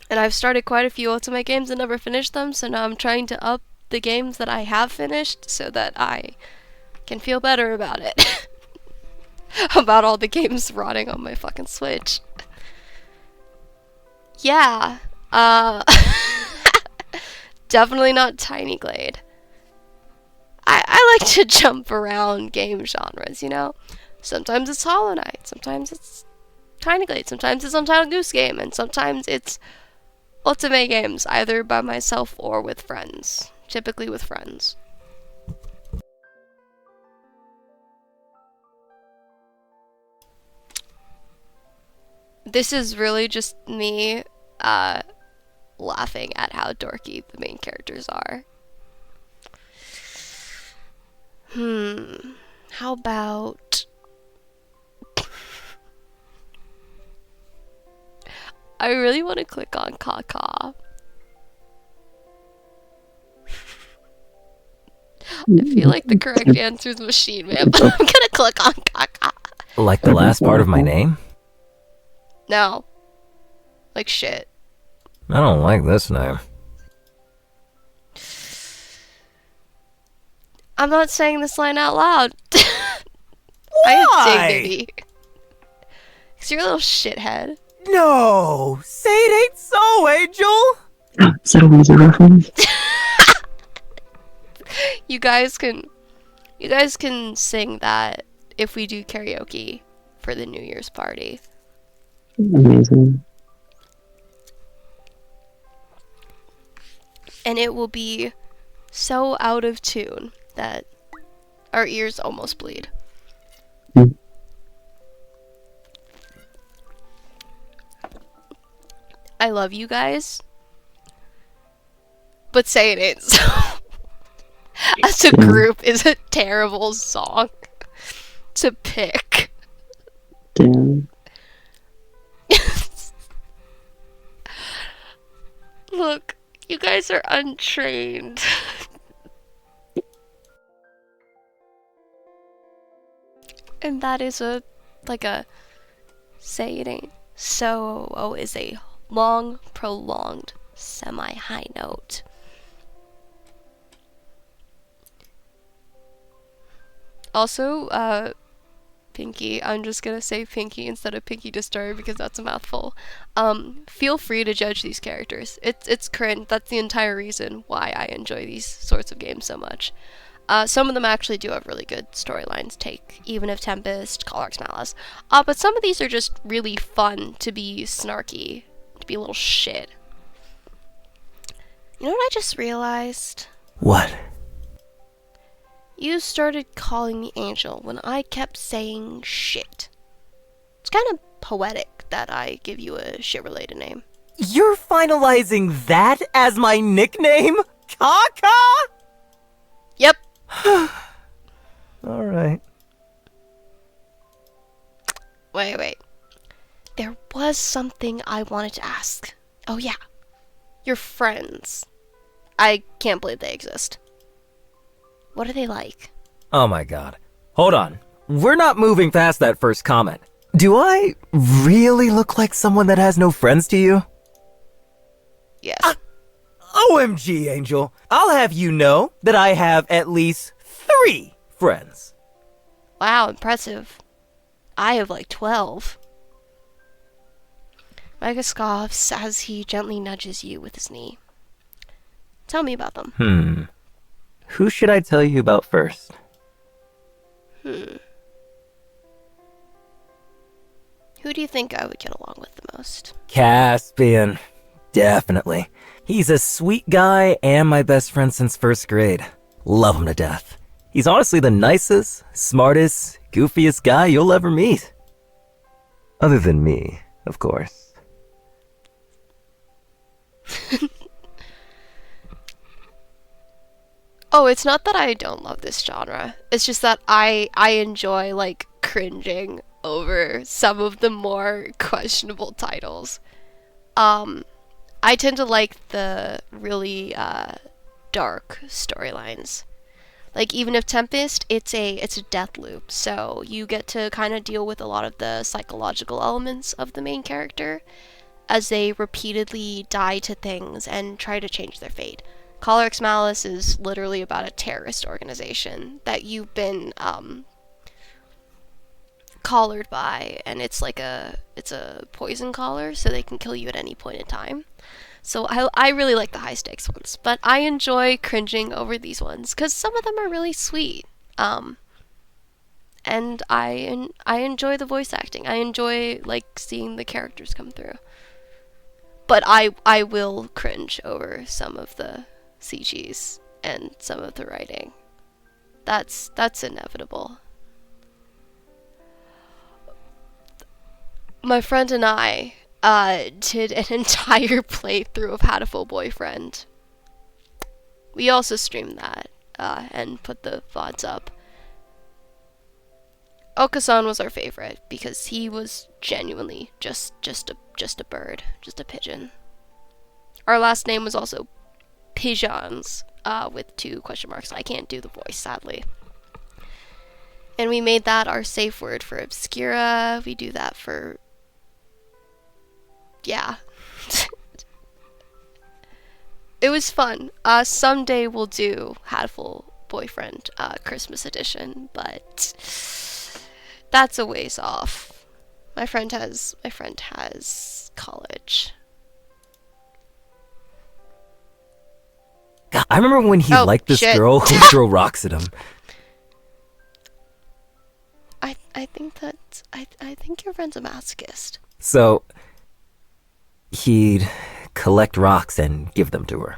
And I've started quite a few ultimate games and never finished them, so now I'm trying to up the games that I have finished so that I can feel better about it. About all the games rotting on my fucking Switch. Yeah, definitely not Tiny Glade. I like to jump around game genres, you know? Sometimes it's Hollow Knight, sometimes it's Tiny Glade, sometimes it's Untitled Goose Game, and sometimes it's ultimate games, either by myself or with friends. Typically with friends. This is really just me laughing at how dorky the main characters are. How about... I really want to click on Kaka. I feel like the correct answer is Machine Man, but I'm gonna click on Kaka. Like the last part of my name? No. Like shit. I don't like this name. I'm not saying this line out loud. Why? I have dignity. 'Cause you're a little shithead. No! Say it ain't so, Angel! Is that a Weezer reference? You guys can sing that if we do karaoke for the New Year's party. Amazing. And it will be so out of tune that our ears almost bleed. Mm. I love you guys, but Say It Ain't So as a group is a terrible song to pick. Damn. Look, you guys are untrained. And that is a Say It Ain't So is a long, prolonged, semi-high note. Also, Pinky, I'm just gonna say Pinky instead of Pinky Disturb because that's a mouthful. Feel free to judge these characters. It's cringe. That's the entire reason why I enjoy these sorts of games so much. Some of them actually do have really good storylines, take Even of Tempest, Colorx Malice. But some of these are just really fun to be snarky, to be a little shit. You know what I just realized? What? You started calling me Angel when I kept saying shit. It's kind of poetic that I give you a shit-related name. You're finalizing that as my nickname? Kaka? Yep. Alright. Wait. There was something I wanted to ask. Oh yeah. Your friends. I can't believe they exist. What are they like? Oh my god. Hold on. We're not moving past that first comment. Do I really look like someone that has no friends to you? Yes. OMG, Angel. I'll have you know that I have at least 3 friends. Wow, impressive. I have like 12. Mega scoffs as he gently nudges you with his knee. Tell me about them. Who should I tell you about first? Who do you think I would get along with the most? Caspian. Definitely. He's a sweet guy and my best friend since first grade. Love him to death. He's honestly the nicest, smartest, goofiest guy you'll ever meet. Other than me, of course. Oh, it's not that I don't love this genre. It's just that I enjoy, like, cringing over some of the more questionable titles. I tend to like the really dark storylines. Like, even if Tempest, it's a death loop, so you get to kind of deal with a lot of the psychological elements of the main character as they repeatedly die to things and try to change their fate. Colorx Malice is literally about a terrorist organization that you've been collared by, and it's a poison collar, so they can kill you at any point in time. So I really like the high stakes ones, but I enjoy cringing over these ones because some of them are really sweet. And I enjoy the voice acting. I enjoy like seeing the characters come through. But I will cringe over some of the CGs and some of the writing. That's inevitable. my friend and I did an entire playthrough of How to Full Boyfriend. We also streamed that and put the VODs up. Okasan was our favorite because he was genuinely just a bird, just a pigeon. Our last name was also Pigeons with 2 question marks. I can't do the voice, sadly. And we made that our safe word for Obscura. We do that for... yeah. It was fun. Someday we'll do Hatful Boyfriend Christmas edition, but that's a ways off. My friend has college. God, I remember when he liked this shit. girl who would throw rocks at him. I think your friend's a masochist. So, he'd collect rocks and give them to her.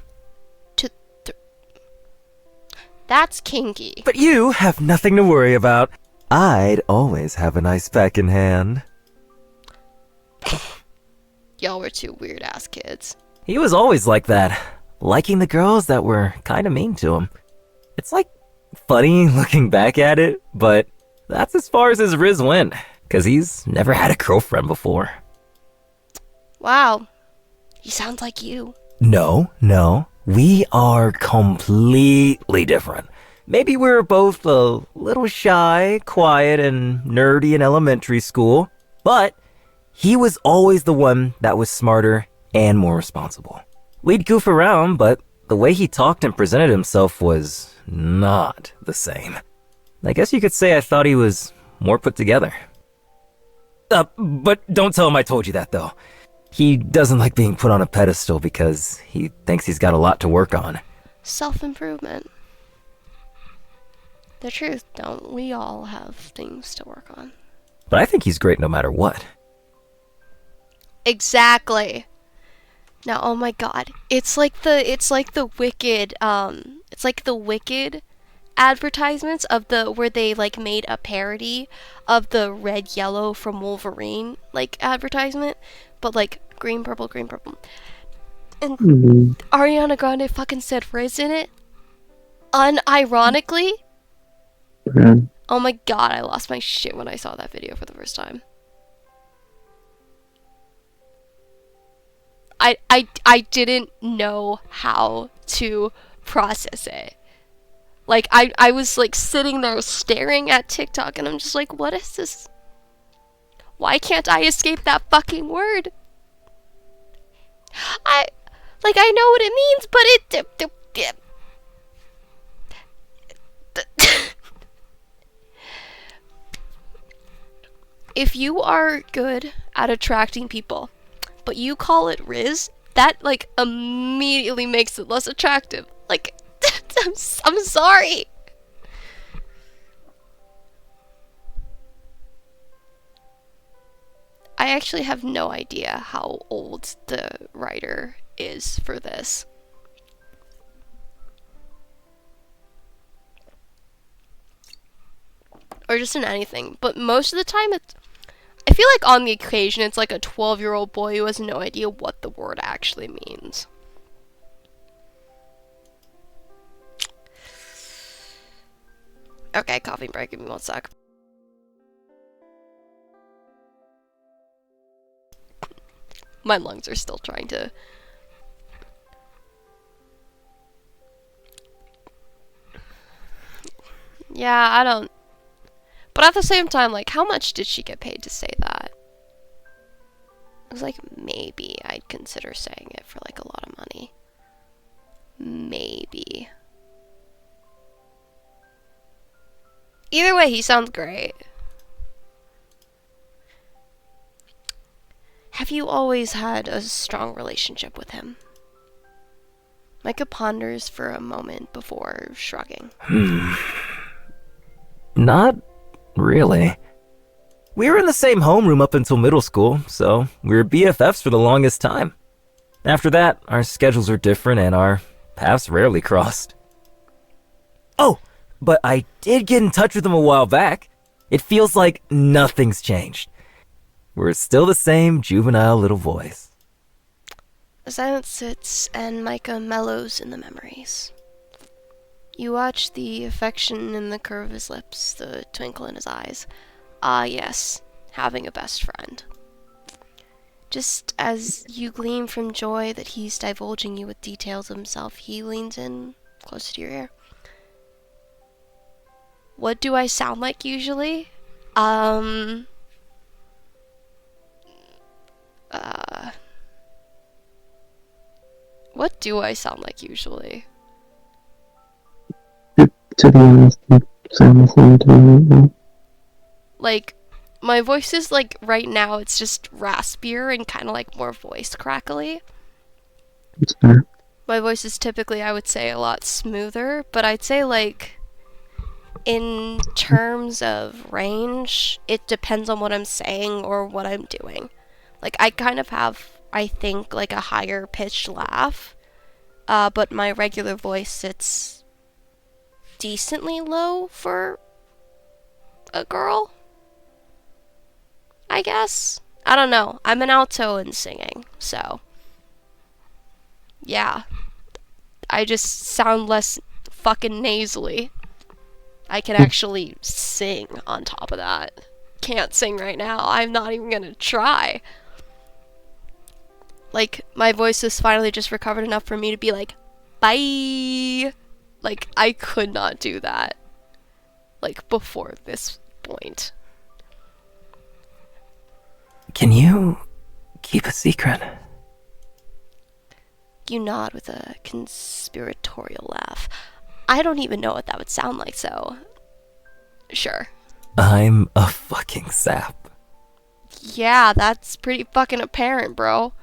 That's kinky. But you have nothing to worry about. I'd always have a nice pack in hand. Y'all were 2 weird-ass kids. He was always like that, liking the girls that were kind of mean to him. It's like funny looking back at it, but that's as far as his riz went, because he's never had a girlfriend before. Wow. He sounds like you. No. We are completely different. Maybe we're both a little shy, quiet, and nerdy in elementary school, but he was always the one that was smarter and more responsible. We'd goof around, but the way he talked and presented himself was not the same. I guess you could say I thought he was more put together. But don't tell him I told you that, though. He doesn't like being put on a pedestal because he thinks he's got a lot to work on. Self-improvement. The truth, don't we all have things to work on? But I think he's great no matter what. Exactly. Now, oh my god, it's like the Wicked advertisements of where they like made a parody of the red yellow from Wolverine like advertisement, but like green purple. And Ariana Grande fucking said Riz in it. Unironically. Oh my god, I lost my shit when I saw that video for the first time. I didn't know how to process it. Like, I was like sitting there staring at TikTok and I'm just like, what is this? Why can't I escape that fucking word? I know what it means, but if you are good at attracting people, but you call it Riz, that like immediately makes it less attractive. Like, I'm sorry. I actually have no idea how old the writer is for this. Or just in anything. But most of the time, I feel like on the occasion, it's like a 12-year-old boy who has no idea what the word actually means. Okay, coffee break. Give me 1 sec. My lungs are still trying to... Yeah, I don't... But at the same time, like, how much did she get paid to say that? I was like, maybe I'd consider saying it for, like, a lot of money. Maybe. Either way, he sounds great. Have you always had a strong relationship with him? Micah ponders for a moment before shrugging. Not really. We were in the same homeroom up until middle school, so we were BFFs for the longest time. After that, our schedules are different and our paths rarely crossed. Oh, but I did get in touch with him a while back. It feels like nothing's changed. We're still the same juvenile little voice. The silence sits, and Micah mellows in the memories. You watch the affection in the curve of his lips, the twinkle in his eyes. Ah, yes, having a best friend. Just as you gleam from joy that he's divulging you with details of himself, he leans in closer to your ear. What do I sound like usually? What do I sound like usually? To be honest, you sound the same to me right now. Like, my voice is like, right now, it's just raspier and kind of like more voice crackly. It's fair. My voice is typically, I would say, a lot smoother, but I'd say, like, in terms of range, it depends on what I'm saying or what I'm doing. Like, I kind of have, I think, like a higher pitched laugh, but my regular voice sits decently low for a girl, I guess. I don't know. I'm an alto in singing, so yeah. I just sound less fucking nasally. I can actually sing on top of that. Can't sing right now. I'm not even gonna try. Like, my voice is finally just recovered enough for me to be like, bye. Like, I could not do that, like, before this point. Can you keep a secret? You nod with a conspiratorial laugh. I don't even know what that would sound like, so sure. I'm a fucking sap. Yeah, that's pretty fucking apparent, bro.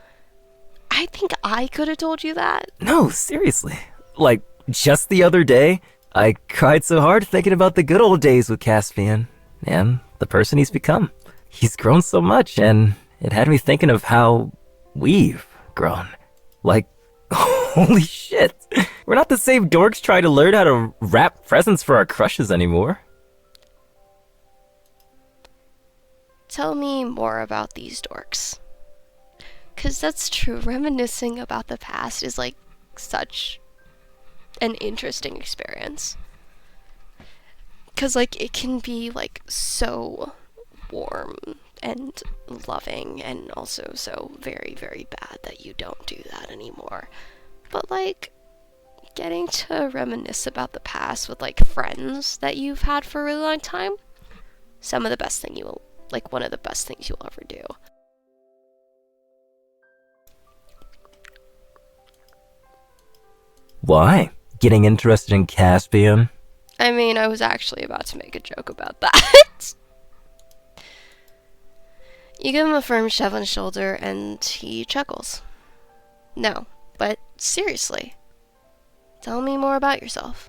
I think I could have told you that. No, seriously. Like, just the other day, I cried so hard thinking about the good old days with Caspian and the person he's become. He's grown so much, and it had me thinking of how we've grown. Like, holy shit. We're not the same dorks trying to learn how to wrap presents for our crushes anymore. Tell me more about these dorks. 'Cause that's true, reminiscing about the past is like such an interesting experience. 'Cause like it can be like so warm and loving and also so very, very bad that you don't do that anymore. But like getting to reminisce about the past with like friends that you've had for a really long time, some of the best thing you will, like one of the best things you'll ever do. Why? Getting interested in Caspian? I mean, I was actually about to make a joke about that. You give him a firm shove on the shoulder and he chuckles. No, but seriously, tell me more about yourself.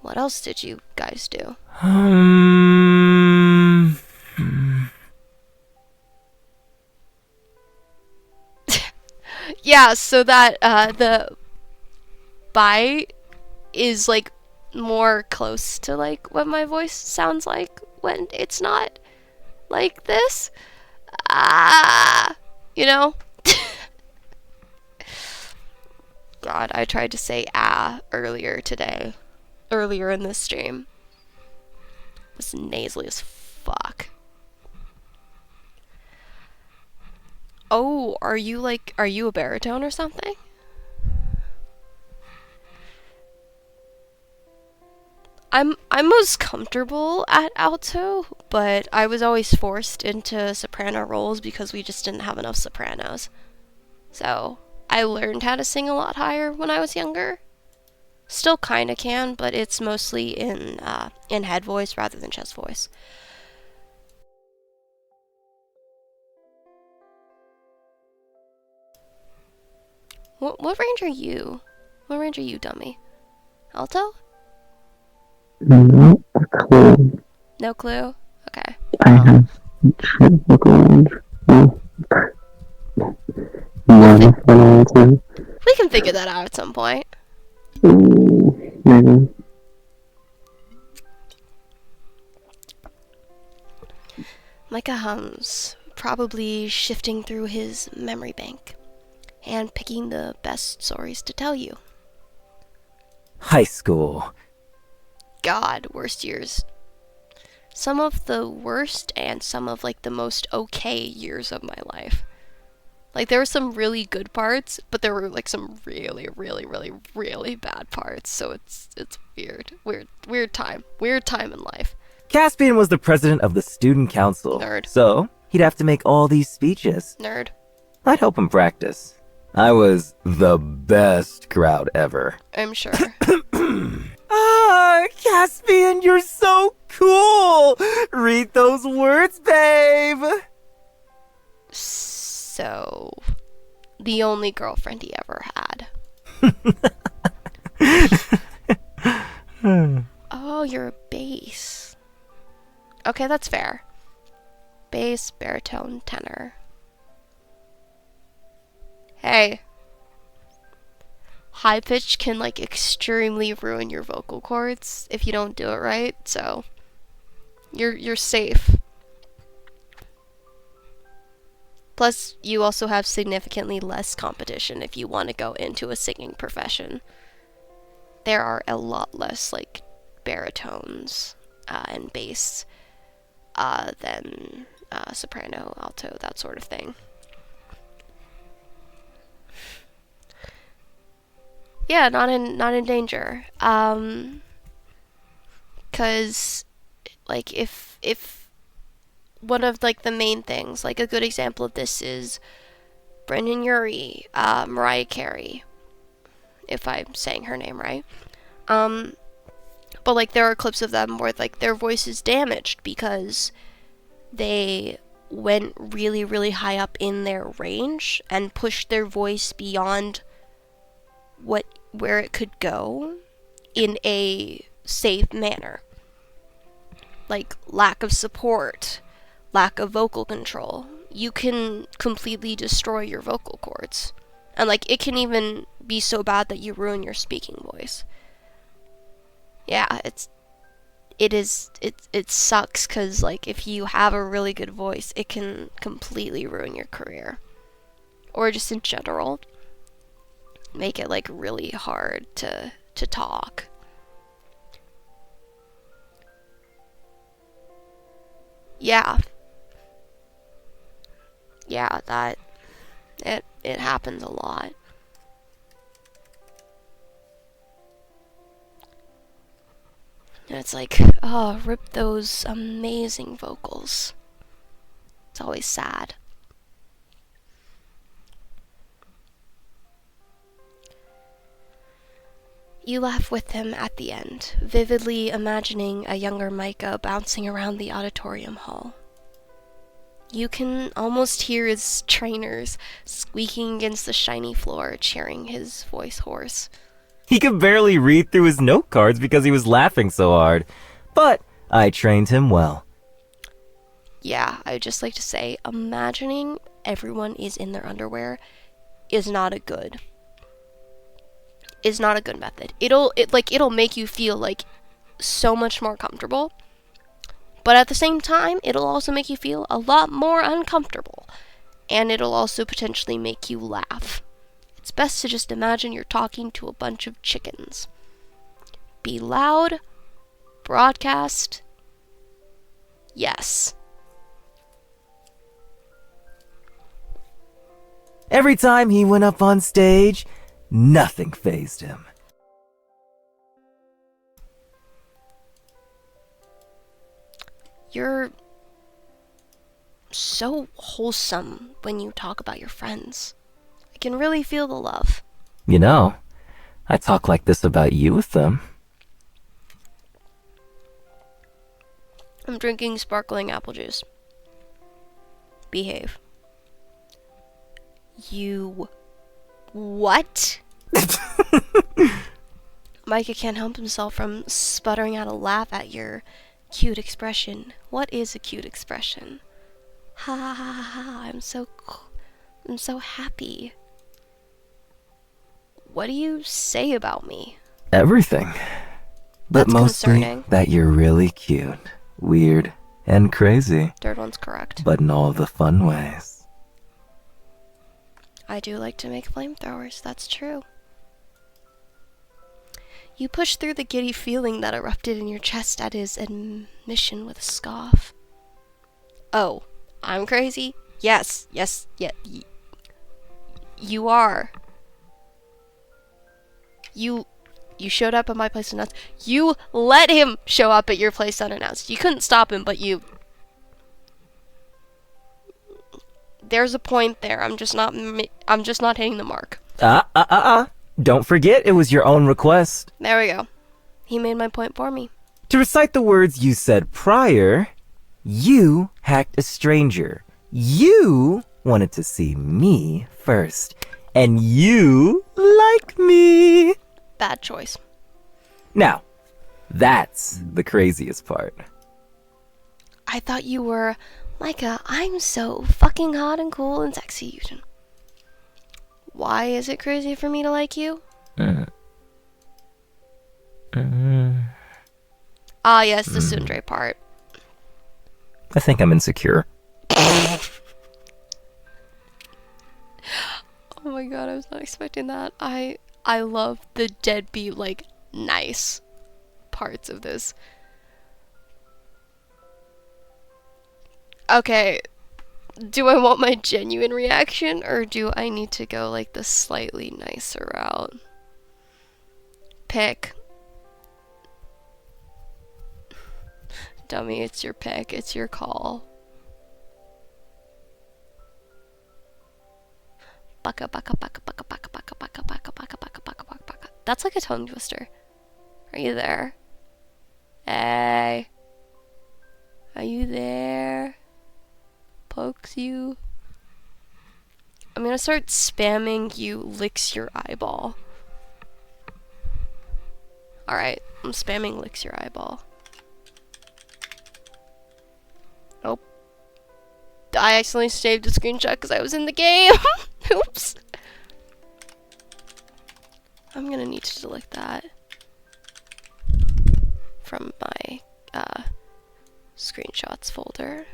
What else did you guys do? Yeah, so that, the bye is, like, more close to, like, what my voice sounds like when it's not like this. You know? God, I tried to say earlier in this stream. It was nasally as fuck. Oh, are you a baritone or something? I'm most comfortable at alto, but I was always forced into soprano roles because we just didn't have enough sopranos. So, I learned how to sing a lot higher when I was younger. Still kinda can, but it's mostly in head voice rather than chest voice. What range are you? What range are you, dummy? Alto? No clue. No clue? Okay. I have shit vocal range. No. None of what I would say. We can figure that out at some point. Maybe. Micah hums, probably shifting through his memory bank and picking the best stories to tell you. High school. God, worst years. Some of the worst and some of like the most okay years of my life. Like there were some really good parts, but there were like some really, really, really, really bad parts. So it's weird time in life. Caspian was the president of the student council. Nerd. So he'd have to make all these speeches. Nerd. I'd help him practice. I was the best crowd ever. I'm sure. Ah, Caspian, you're so cool! Read those words, babe! So, the only girlfriend he ever had. Oh, you're a bass. Okay, that's fair. Bass, baritone, tenor. Hey. High pitch can like extremely ruin your vocal cords if you don't do it right, so you're safe. Plus, you also have significantly less competition if you want to go into a singing profession. There are a lot less like baritones and bass than soprano, alto, that sort of thing. Yeah, not in danger. 'Cause like if one of like the main things, like a good example of this is Brendan Urie, Mariah Carey, if I'm saying her name right. But like there are clips of them where like their voice is damaged because they went really, really high up in their range and pushed their voice beyond where it could go in a safe manner. Like lack of support, lack of vocal control. You can completely destroy your vocal cords. And like it can even be so bad that you ruin your speaking voice. Yeah, it sucks cuz like if you have a really good voice, it can completely ruin your career. Or just in general, make it like really hard to talk. Yeah, that it happens a lot. And it's like, oh, rip those amazing vocals. It's always sad. You laugh with him at the end, vividly imagining a younger Micah bouncing around the auditorium hall. You can almost hear his trainers squeaking against the shiny floor, cheering his voice hoarse. He could barely read through his note cards because he was laughing so hard. But I trained him well. Yeah, I would just like to say, imagining everyone is in their underwear is not a good method. It'll make you feel like so much more comfortable, but at the same time it'll also make you feel a lot more uncomfortable, and it'll also potentially make you laugh. It's best to just imagine you're talking to a bunch of chickens. Be loud, broadcast, yes. Every time he went up on stage, nothing fazed him. You're so wholesome when you talk about your friends. I can really feel the love. You know, I talk like this about you with them. I'm drinking sparkling apple juice. Behave. You... What? Micah can't help himself from sputtering out a laugh at your cute expression. What is a cute expression? Ha ha ha ha ha, I'm so happy. What do you say about me? Everything. But That's mostly concerning. that you're really cute, weird, and crazy, Third one's correct. but in all the fun ways. I do like to make flamethrowers, that's true. You pushed through the giddy feeling that erupted in your chest at his admission with a scoff. Oh, I'm crazy? Yes, you are. You showed up at my place unannounced. You let him show up at your place unannounced. You couldn't stop him, but you... There's a point there. I'm just not hitting the mark. Don't forget, it was your own request. There we go. He made my point for me. To recite the words you said prior, you hacked a stranger. You wanted to see me first. And you like me. Bad choice. Now, that's the craziest part. I thought you were like a I'm so fucking hot and cool and sexy Eugen. Why is it crazy for me to like you? Ah, yes, the tsundere part. I think I'm insecure. Oh my god, I was not expecting that. I love the deadbeat, like, nice parts of this. Okay, do I want my genuine reaction, or do I need to go, like, the slightly nicer route? Pick. Dummy, it's your pick. It's your call. Baka baka baka baka baka baka baka baka baka baka baka baka baka. That's like a tongue twister. Are you there? Hey. Are you there? Pokes you. I'm gonna start spamming you licks your eyeball. Alright, I'm spamming licks your eyeball. Nope. I accidentally saved a screenshot because I was in the game. Oops. I'm gonna need to delete that from my screenshots folder.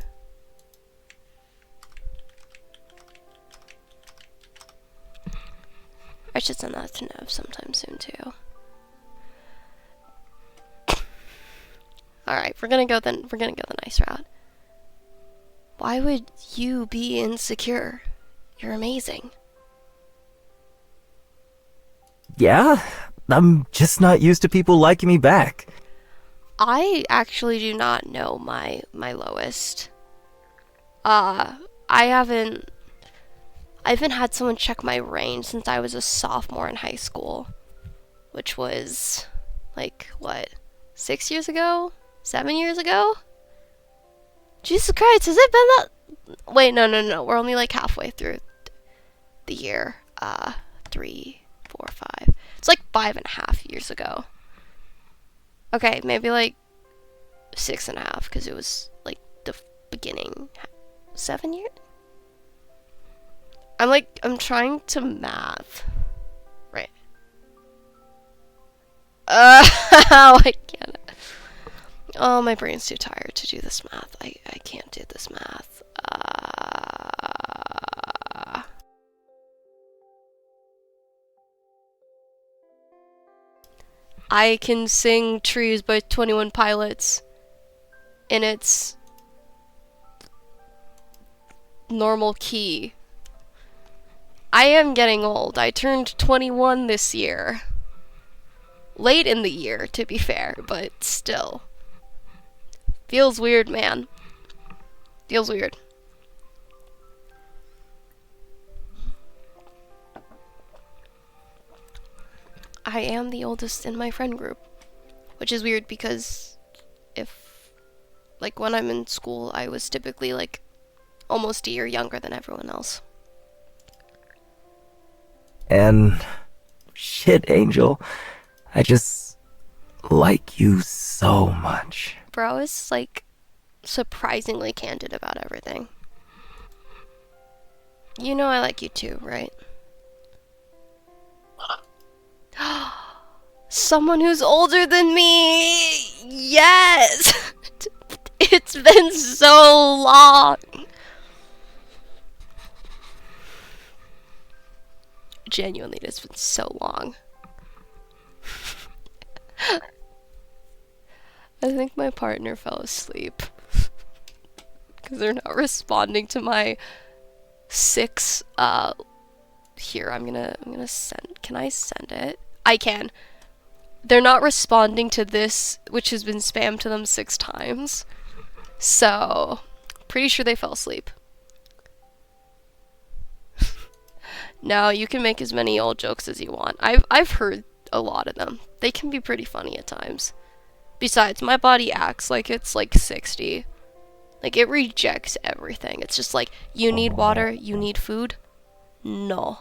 I should send that to Nev sometime soon too. Alright, we're gonna go the nice route. Why would you be insecure? You're amazing. Yeah, I'm just not used to people liking me back. I actually do not know my lowest. I haven't had someone check my range since I was a sophomore in high school, which was like what, 6 years ago? 7 years ago? Jesus Christ, has it been that? Wait, no. We're only like halfway through the year. 3, 4, 5. It's like 5.5 years ago. Okay, maybe like 6.5 because it was like the beginning. 7 years? I'm trying to math. Right. I can't. Oh, my brain's too tired to do this math. I can't do this math. I can sing Trees by 21 Pilots in its normal key. I am getting old. I turned 21 this year. Late in the year, to be fair, but still. Feels weird, man. Feels weird. I am the oldest in my friend group, which is weird because when I'm in school, I was typically like almost a year younger than everyone else. And shit, Angel, I just like you so much. Bro is like surprisingly candid about everything. You know I like you too, right? Someone who's older than me! Yes! It's been so long. Genuinely, it's been so long. I think my partner fell asleep because they're not responding to my 6 here. I'm gonna send. Can I send it? I can. They're not responding to this, which has been spammed to them 6 times. So, pretty sure they fell asleep. No, you can make as many old jokes as you want. I've heard a lot of them. They can be pretty funny at times. Besides, my body acts like it's like 60. Like, it rejects everything. It's just like, you need water, you need food? No.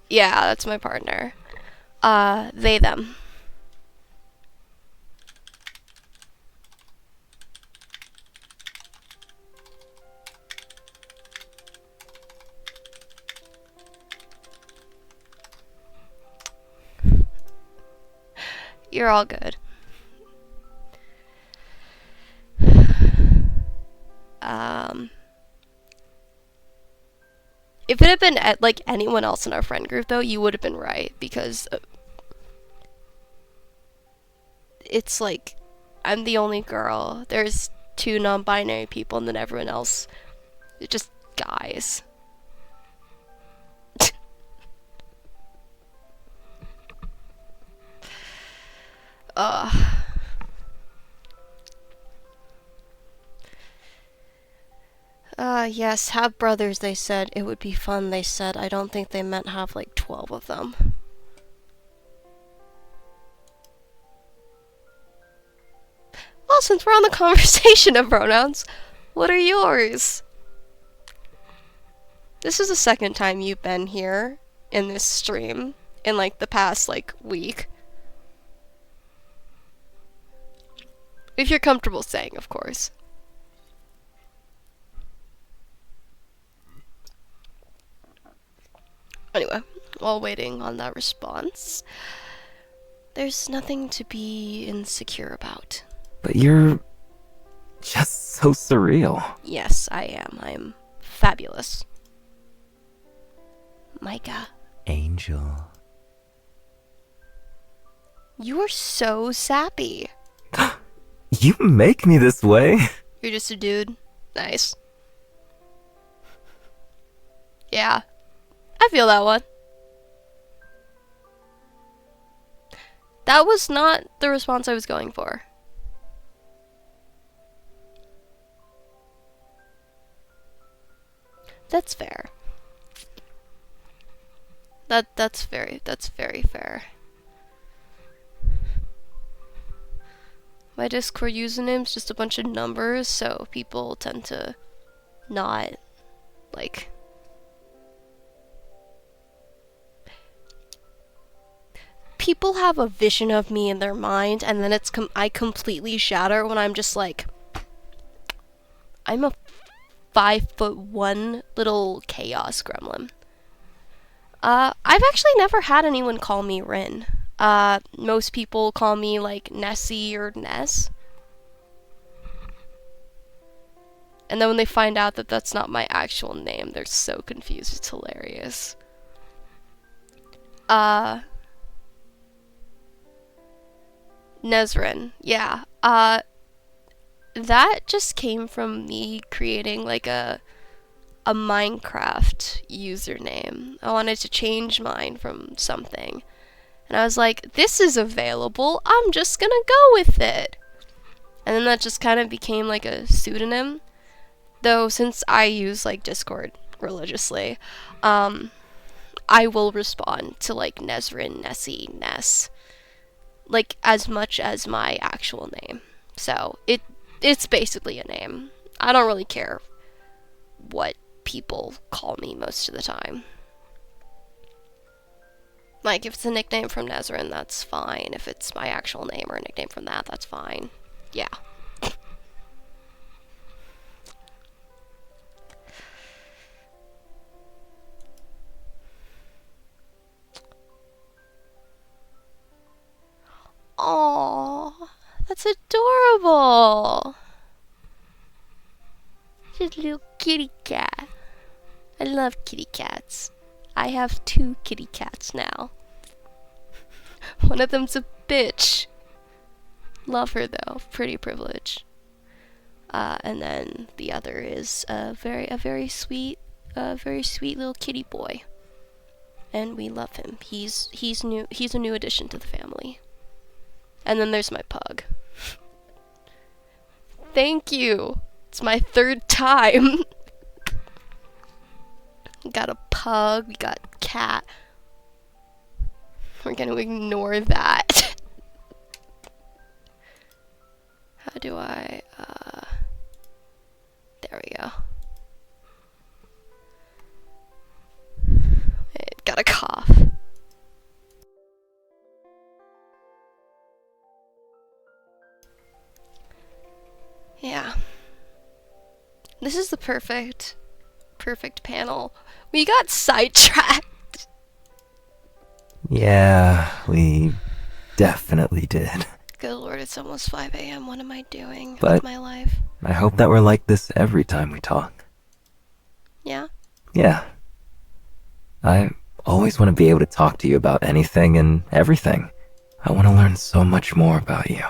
Yeah, that's my partner. They, them. You're all good. If it had been like anyone else in our friend group, though, you would have been right, because it's like I'm the only girl. There's 2 non-binary people, and then everyone else, it's just guys. Yes, have brothers, they said. It would be fun, they said. I don't think they meant have like 12 of them. Well, since we're on the conversation of pronouns, what are yours? This is the 2nd time you've been here in this stream in like the past like week. If you're comfortable saying, of course. Anyway, while waiting on that response, there's nothing to be insecure about. But you're just so surreal. Yes, I am. I'm fabulous. Micah. Angel. You are so sappy. You make me this way. You're just a dude. Nice. Yeah. I feel that one. That was not the response I was going for. That's fair. That's very fair. My Discord username's just a bunch of numbers, so people tend to not like people have a vision of me in their mind, and then it's I completely shatter when I'm just like, I'm a 5'1" little chaos gremlin. I've actually never had anyone call me Rin. Most people call me like Nessie or Ness. And then when they find out that that's not my actual name, they're so confused. It's hilarious. Nezrin, yeah. That just came from me creating like a Minecraft username. I wanted to change mine from something. And I was like, this is available, I'm just gonna go with it. And then that just kind of became like a pseudonym. Though since I use like Discord religiously, I will respond to like Nezrin, Nessie, Ness, like as much as my actual name. So it's basically a name. I don't really care what people call me most of the time. Like, if it's a nickname from Nezrin, that's fine. If it's my actual name or a nickname from that, that's fine. Yeah. adorable. Just a little kitty cat. I love kitty cats. I have 2 kitty cats now. One of them's a bitch. Love her though, pretty privilege. And then the other is a very sweet little kitty boy. And we love him. He's a new addition to the family. And then there's my pug. Thank you. It's my 3rd time. We got a pug, we got a cat. We're gonna ignore that. How do I, there we go. It got a cough. Yeah. This is the perfect panel. We got sidetracked. Yeah, we definitely did. Good lord, it's almost 5 a.m. What am I doing But with my life? I hope that we're like this every time we talk. Yeah? Yeah. I always want to be able to talk to you about anything and everything. I want to learn so much more about you.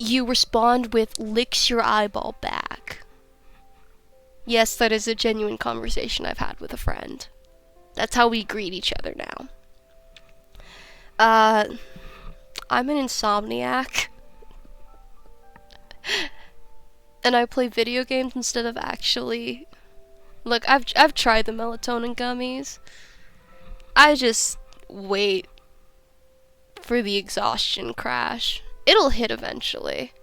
You respond with licks your eyeball back. Yes, that is a genuine conversation I've had with a friend. That's how we greet each other now. I'm an insomniac. And I play video games instead of actually... Look, I've tried the melatonin gummies. I just wait for the exhaustion crash. It'll hit eventually.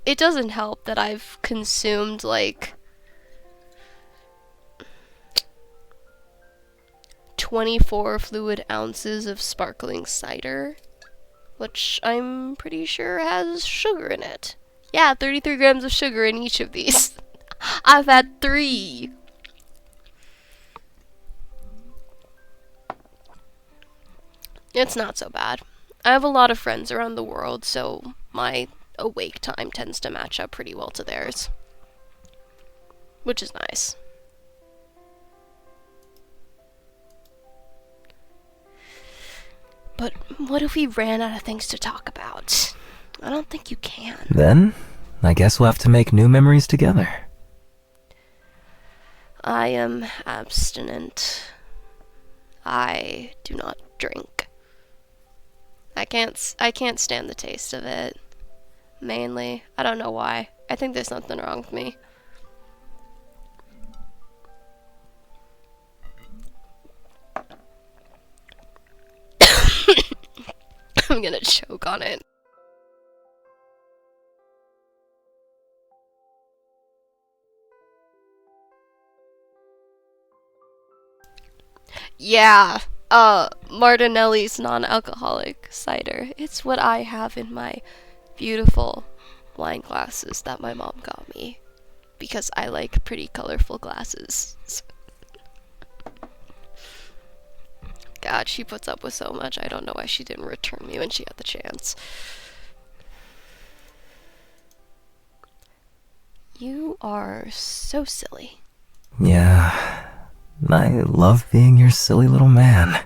It doesn't help that I've consumed like 24 fluid ounces of sparkling cider, which I'm pretty sure has sugar in it. Yeah, 33 grams of sugar in each of these. I've had 3. It's not so bad. I have a lot of friends around the world, so my awake time tends to match up pretty well to theirs. Which is nice. But what if we ran out of things to talk about? I don't think you can. Then, I guess we'll have to make new memories together. I am abstinent. I do not drink. I can't stand the taste of it. Mainly. I don't know why. I think there's something wrong with me. I'm gonna choke on it. Yeah. Martinelli's non-alcoholic cider. It's what I have in my beautiful wine glasses that my mom got me. Because I like pretty colorful glasses. God, she puts up with so much. I don't know why she didn't return me when she had the chance. You are so silly. Yeah, I love being your silly little man.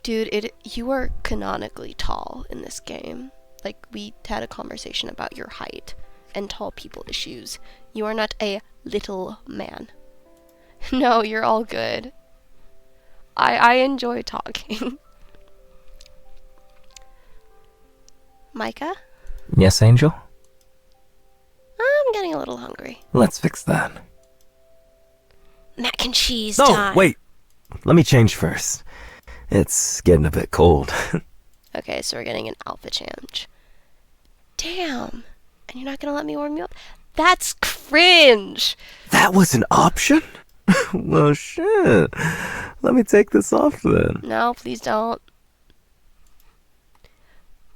Dude, you are canonically tall in this game. Like, we had a conversation about your height and tall people issues. You are not a little man. No, you're all good. I enjoy talking. Micah? Yes, Angel? I'm getting a little hungry. Let's fix that. Mac and cheese Oh, time. wait! Let me change first. It's getting a bit cold. Okay, so we're getting an alpha change. Damn. And you're not gonna let me warm you up? That's cringe! That was an option? Well, shit. Let me take this off then. No, please don't.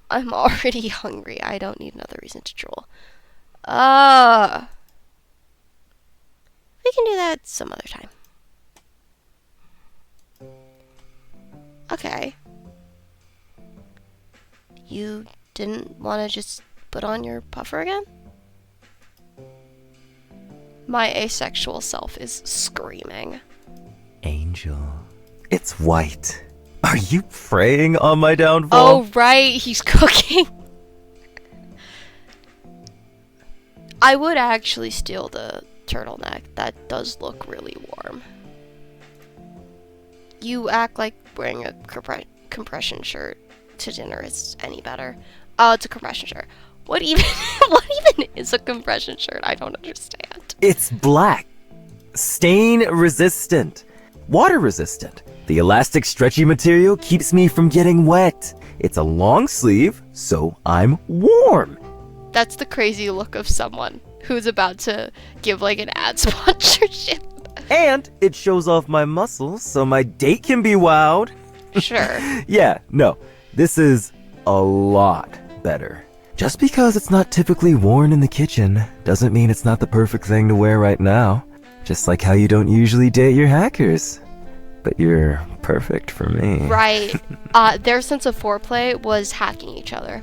I'm already hungry. I don't need another reason to drool. We can do that some other time. Okay. You didn't want to just put on your puffer again? My asexual self is screaming. Angel, it's white. Are you preying on my downfall? Oh, right, he's cooking. I would actually steal the turtleneck. That does look really warm. You act like wearing a compression shirt to dinner is any better. Oh, it's a compression shirt. What even is a compression shirt? I don't understand. It's black. Stain resistant. Water resistant. The elastic stretchy material keeps me from getting wet. It's a long sleeve, so I'm warm. That's the crazy look of someone who's about to give like an ad sponsorship. And it shows off my muscles so my date can be wowed. Sure. Yeah, no, this is a lot better. Just because it's not typically worn in the kitchen doesn't mean it's not the perfect thing to wear right now. Just like how you don't usually date your hackers. But you're perfect for me. Right. Their sense of foreplay was hacking each other.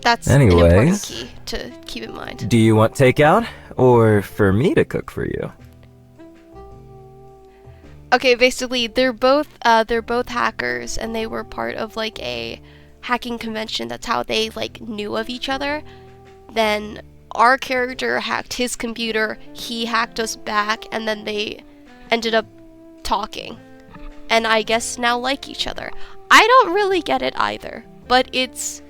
That's an important key to keep in mind. Do you want takeout or for me to cook for you? Okay, basically they're both hackers, and they were part of like a hacking convention. That's how they like knew of each other. Then our character hacked his computer, he hacked us back, and then they ended up talking. And I guess now like each other. I don't really get it either, but it's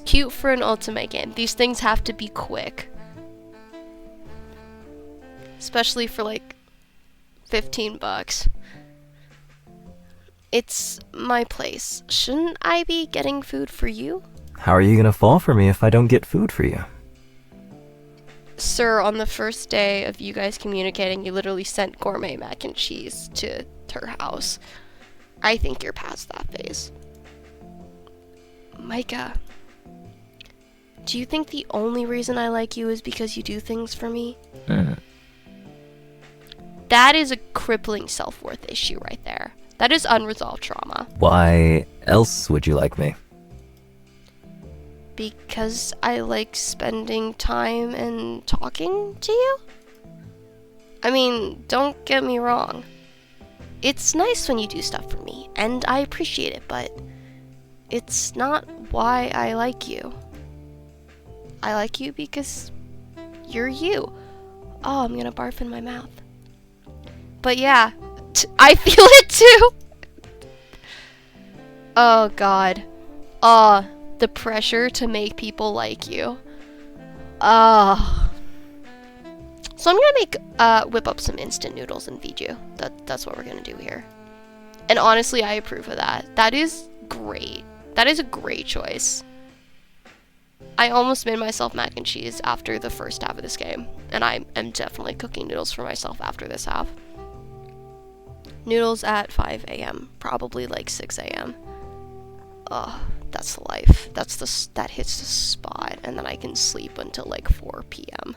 cute for an ultimate game. These things have to be quick. Especially for like $15. It's my place. Shouldn't I be getting food for you? How are you gonna fall for me if I don't get food for you? Sir, on the first day of you guys communicating, you literally sent gourmet mac and cheese to her house. I think you're past that phase. Micah, do you think the only reason I like you is because you do things for me? That is a crippling self-worth issue right there. That is unresolved trauma. Why else would you like me? Because I like spending time and talking to you? I mean, don't get me wrong. It's nice when you do stuff for me, and I appreciate it, but it's not why I like you. I like you because you're you. Oh, I'm gonna barf in my mouth. But yeah, I feel it too. Oh god. The pressure to make people like you. So I'm gonna whip up some instant noodles and feed you. That's what we're gonna do here. And honestly, I approve of that. That is great. That is a great choice. I almost made myself mac and cheese after the first half of this game, and I am definitely cooking noodles for myself after this half. Noodles at 5 a.m. Probably like 6 a.m. Ugh, that's the life. That hits the spot, and then I can sleep until like 4 p.m.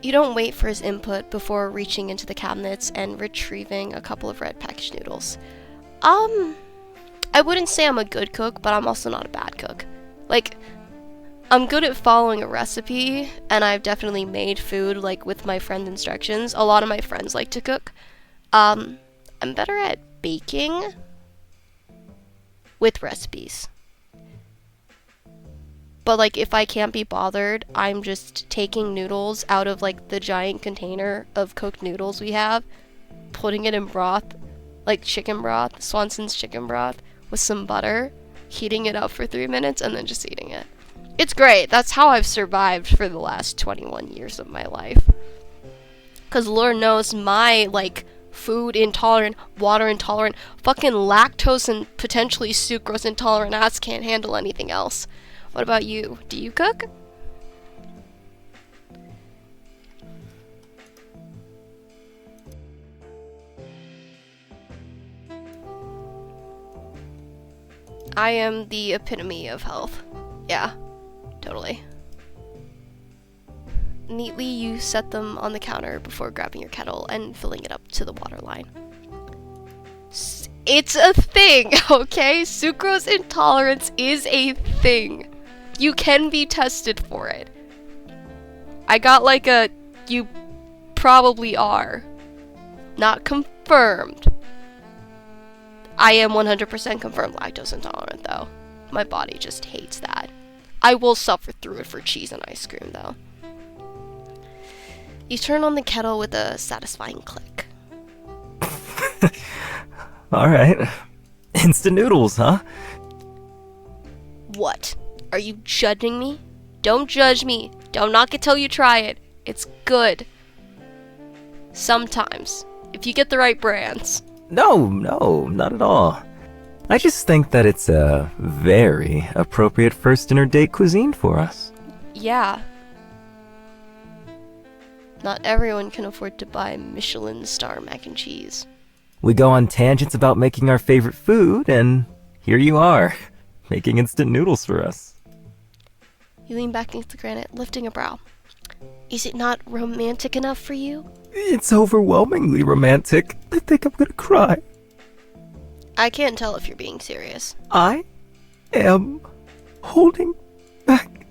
You don't wait for his input before reaching into the cabinets and retrieving a couple of red packaged noodles. I wouldn't say I'm a good cook, but I'm also not a bad cook. Like, I'm good at following a recipe, and I've definitely made food, like, with my friends' instructions. A lot of my friends like to cook. I'm better at baking with recipes. But, like, if I can't be bothered, I'm just taking noodles out of, like, the giant container of cooked noodles we have, putting it in broth, like chicken broth, Swanson's chicken broth, with some butter, heating it up for 3 minutes, and then just eating it. It's great. That's how I've survived for the last 21 years of my life. Because Lord knows my, like, food intolerant, water intolerant, fucking lactose and potentially sucrose intolerant ass can't handle anything else. What about you? Do you cook? I am the epitome of health. Yeah, totally. Neatly, you set them on the counter before grabbing your kettle and filling it up to the water line. It's a thing, okay? Sucrose intolerance is a thing. You can be tested for it. I got like a, you probably are. Not confirmed. I am 100% confirmed lactose intolerant though. My body just hates that. I will suffer through it for cheese and ice cream though. You turn on the kettle with a satisfying click. Alright. Instant noodles, huh? What? Are you judging me? Don't judge me. Don't knock it till you try it. It's good. Sometimes. If you get the right brands. No, not at all. I just think that it's a very appropriate first dinner date cuisine for us. Yeah. Not everyone can afford to buy Michelin star mac and cheese. We go on tangents about making our favorite food, and here you are, making instant noodles for us. You lean back against the granite, lifting a brow. Is it not romantic enough for you? It's overwhelmingly romantic. I think I'm gonna cry. I can't tell if you're being serious. I am holding back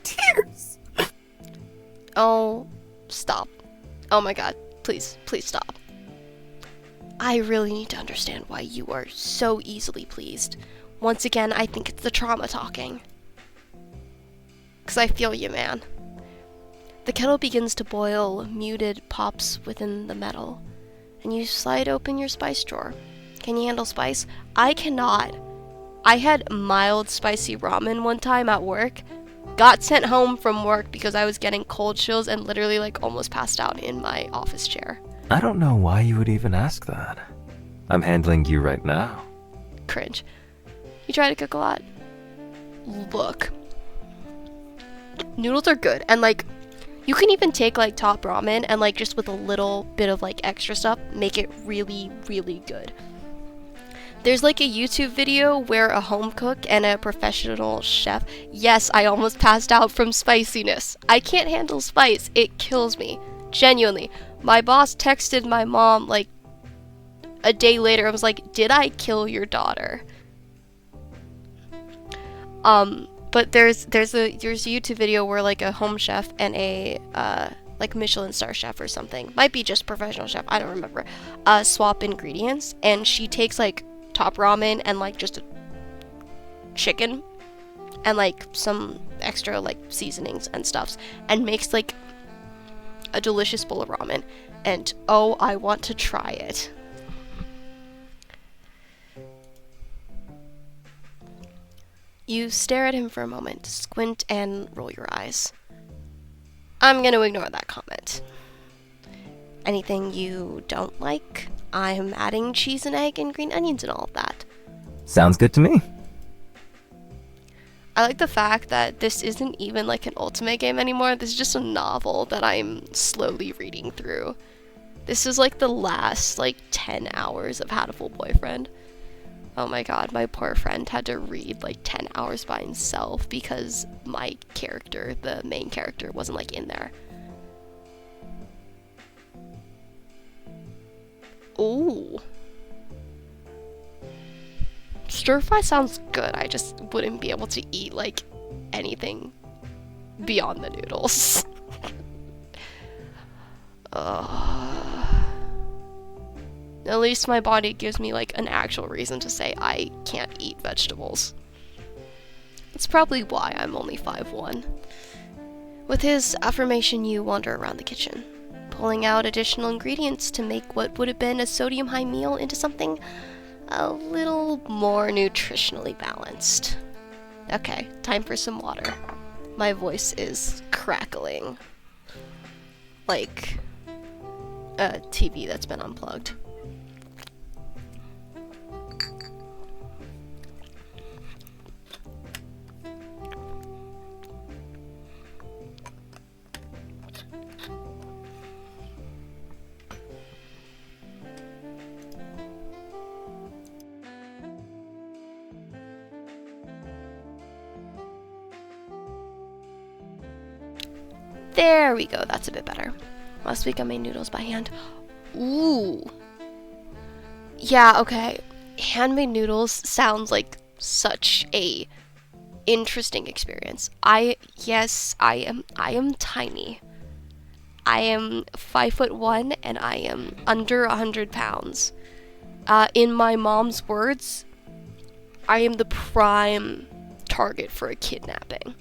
tears. Oh, stop. Oh my god, please stop. I really need to understand why you are so easily pleased. Once again, I think it's the trauma talking. 'Cause I feel you, man. The kettle begins to boil, muted pops within the metal, and you slide open your spice drawer. Can you handle spice? I cannot. I had mild spicy ramen one time at work, got sent home from work because I was getting cold chills and literally like almost passed out in my office chair. I don't know why you would even ask that. I'm handling you right now. Cringe. You try to cook a lot? Look. Noodles are good, and like, you can even take like top ramen and like just with a little bit of like extra stuff, make it really, really good. There's like a YouTube video where a home cook and a professional chef, yes, I almost passed out from spiciness. I can't handle spice, it kills me. Genuinely. My boss texted my mom like a day later and was like, did I kill your daughter? But there's a YouTube video where like a home chef and a like Michelin star chef or something, might be just professional chef, I don't remember, swap ingredients, and she takes like top ramen and like just a chicken and like some extra like seasonings and stuffs and makes like a delicious bowl of ramen, and oh, I want to try it. You stare at him for a moment, squint and roll your eyes. I'm gonna ignore that comment. Anything you don't like? I'm adding cheese and egg and green onions and all of that. Sounds good to me. I like the fact that this isn't even like an Ultimate game anymore. This is just a novel that I'm slowly reading through. This is like the last like 10 hours of Had a Full Boyfriend. Oh my god, my poor friend had to read like 10 hours by himself because my character, the main character, wasn't like in there. Ooh. Stir fry sounds good. I just wouldn't be able to eat like anything beyond the noodles. At least my body gives me like an actual reason to say I can't eat vegetables. That's probably why I'm only 5'1". With his affirmation, you wander around the kitchen, pulling out additional ingredients to make what would have been a sodium-high meal into something a little more nutritionally balanced. Okay, time for some water. My voice is crackling like a TV that's been unplugged. There we go, that's a bit better. Last week I made noodles by hand. Ooh. Yeah, okay. Handmade noodles sounds like such a interesting experience. I am tiny. I am 5'1" and I am under 100 pounds. In my mom's words, I am the prime target for a kidnapping.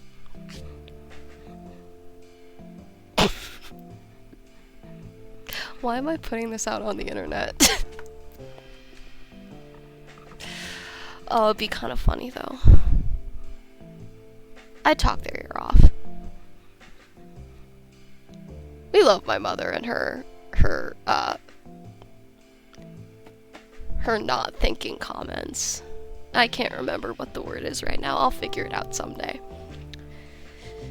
Why am I putting this out on the internet? Oh, it'd be kind of funny though. I'd talk their ear off. We love my mother and her not thinking comments. I can't remember what the word is right now. I'll figure it out someday.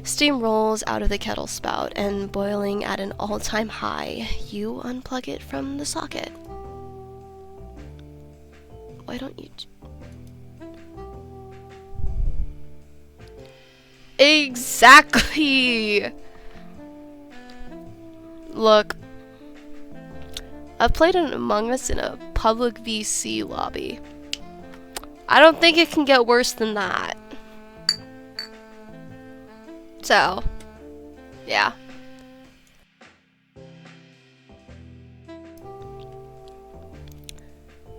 Steam rolls out of the kettle spout and boiling at an all-time high. You unplug it from the socket. Why don't you... Exactly! Look, I've played an Among Us in a public VC lobby. I don't think it can get worse than that. So, yeah.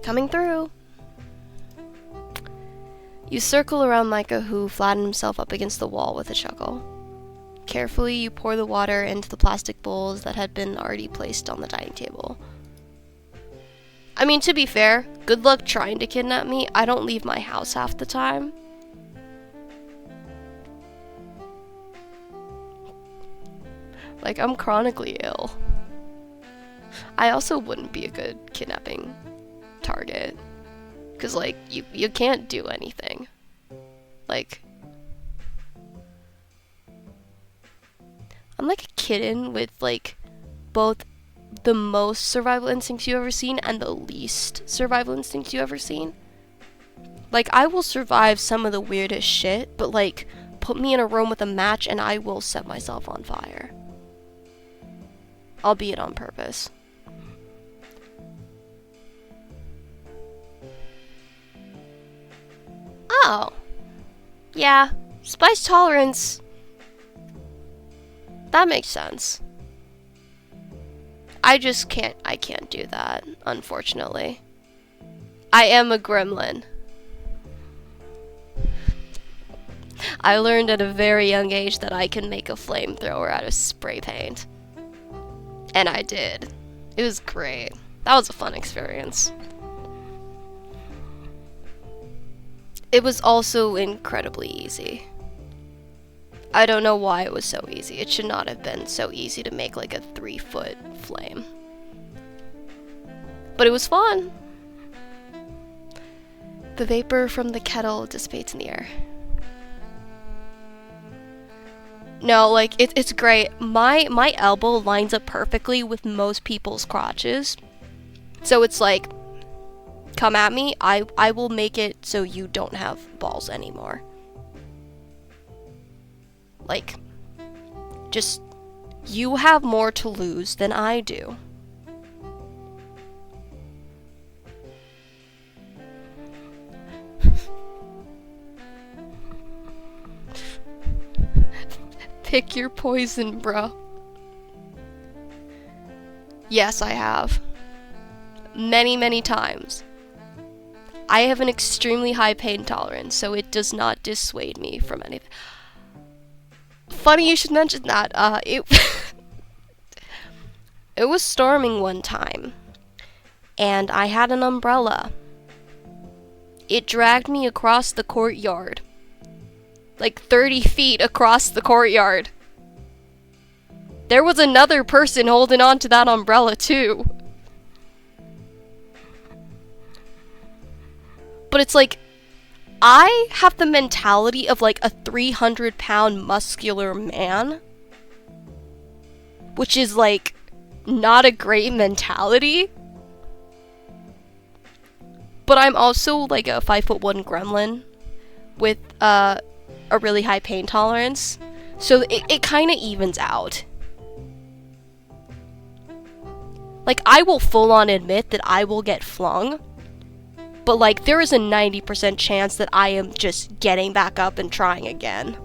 Coming through. You circle around Micah, who flattened himself up against the wall with a chuckle. Carefully, you pour the water into the plastic bowls that had been already placed on the dining table. I mean, to be fair, good luck trying to kidnap me. I don't leave my house half the time. Like, I'm chronically ill. I also wouldn't be a good kidnapping target. Because, like, you can't do anything. Like, I'm like a kitten with, like, both the most survival instincts you ever seen and the least survival instincts you ever seen. Like, I will survive some of the weirdest shit, but, like, put me in a room with a match and I will set myself on fire. Albeit on purpose. Oh. Yeah. Spice tolerance. That makes sense. I can't do that, unfortunately. I am a gremlin. I learned at a very young age that I can make a flamethrower out of spray paint. And I did. It was great. That was a fun experience. It was also incredibly easy. I don't know why it was so easy. It should not have been so easy to make like a 3-foot flame. But it was fun. The vapor from the kettle dissipates in the air. No, like, it's great. My elbow lines up perfectly with most people's crotches. So it's like, come at me, I will make it so you don't have balls anymore. Like, just, you have more to lose than I do. Pick your poison, bro. Yes, I have. Many, many times. I have an extremely high pain tolerance, so it does not dissuade me from anything. Funny you should mention that. It was storming one time, and I had an umbrella. It dragged me across the courtyard. Like 30 feet across the courtyard. There was another person holding on to that umbrella too. But it's like, I have the mentality of like a 300-pound muscular man. Which is like, not a great mentality. But I'm also like a 5'1" gremlin with a really high pain tolerance. So it kind of evens out. Like, I will full on admit that I will get flung, but like, there is a 90% chance that I am just getting back up and trying again.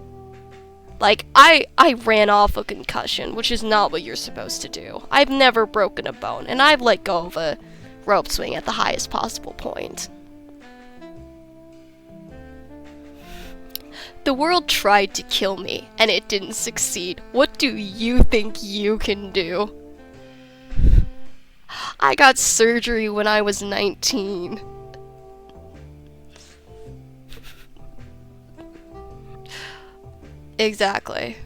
Like, I ran off a concussion, which is not what you're supposed to do. I've never broken a bone, and I've let go of a rope swing at the highest possible point. The world tried to kill me, and it didn't succeed. What do you think you can do? I got surgery when I was 19. Exactly.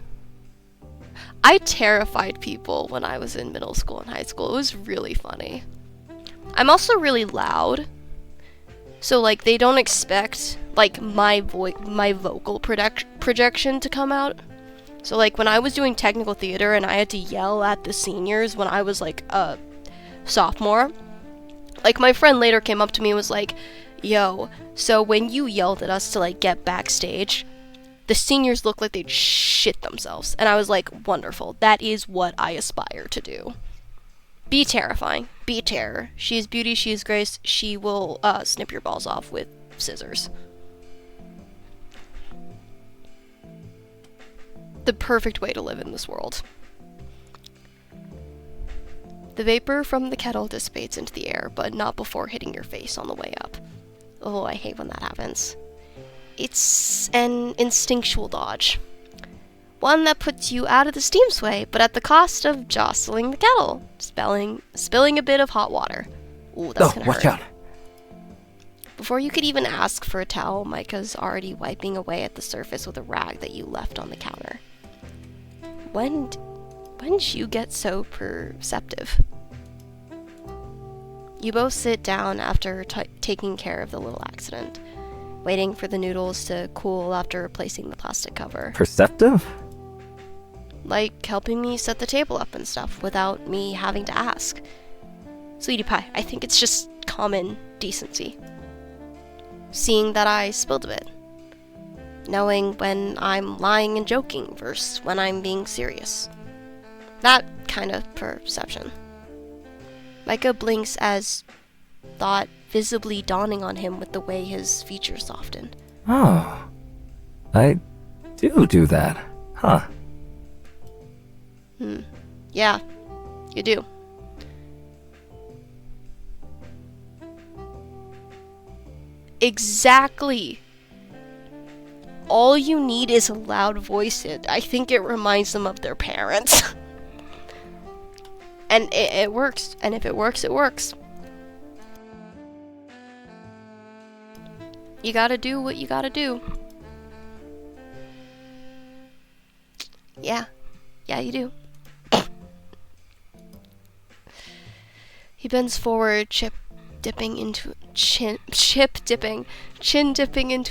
I terrified people when I was in middle school and high school. It was really funny. I'm also really loud. So, like, they don't expect, like, my vocal projection to come out. So, like, when I was doing technical theater and I had to yell at the seniors when I was, like, a sophomore, like, my friend later came up to me and was like, yo, so when you yelled at us to, like, get backstage, the seniors looked like they'd shit themselves. And I was like, wonderful. That is what I aspire to do. Be terrifying. Be terror. She is beauty, she is grace. She will snip your balls off with scissors. The perfect way to live in this world. The vapor from the kettle dissipates into the air, but not before hitting your face on the way up. Oh, I hate when that happens. It's an instinctual dodge. One that puts you out of the steam sway, but at the cost of jostling the kettle, spilling a bit of hot water. Ooh, that's gonna hurt. Watch out. Before you could even ask for a towel, Micah's already wiping away at the surface with a rag that you left on the counter. When did you get so perceptive? You both sit down after taking care of the little accident, waiting for the noodles to cool after replacing the plastic cover. Perceptive? Like helping me set the table up and stuff without me having to ask. Sweetie pie, I think it's just common decency. Seeing that I spilled a bit. Knowing when I'm lying and joking versus when I'm being serious. That kind of perception. Micah blinks as thought visibly dawning on him with the way his features soften. Oh. I do that. Huh. Yeah, you do. Exactly. All you need is a loud voice. I think it reminds them of their parents. And it works. And if it works, it works. You gotta do what you gotta do. Yeah. Yeah, you do. He bends forward, chin dipping into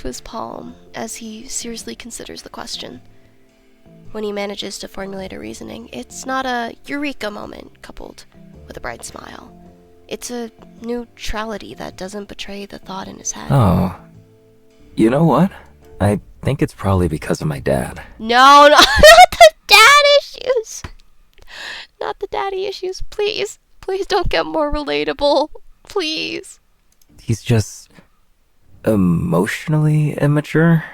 his palm as he seriously considers the question. When he manages to formulate a reasoning, it's not a eureka moment coupled with a bright smile. It's a neutrality that doesn't betray the thought in his head. Oh. You know what? I think it's probably because of my dad. No, not the dad issues. Not the daddy issues, please. Please don't get more relatable. Please. He's just emotionally immature.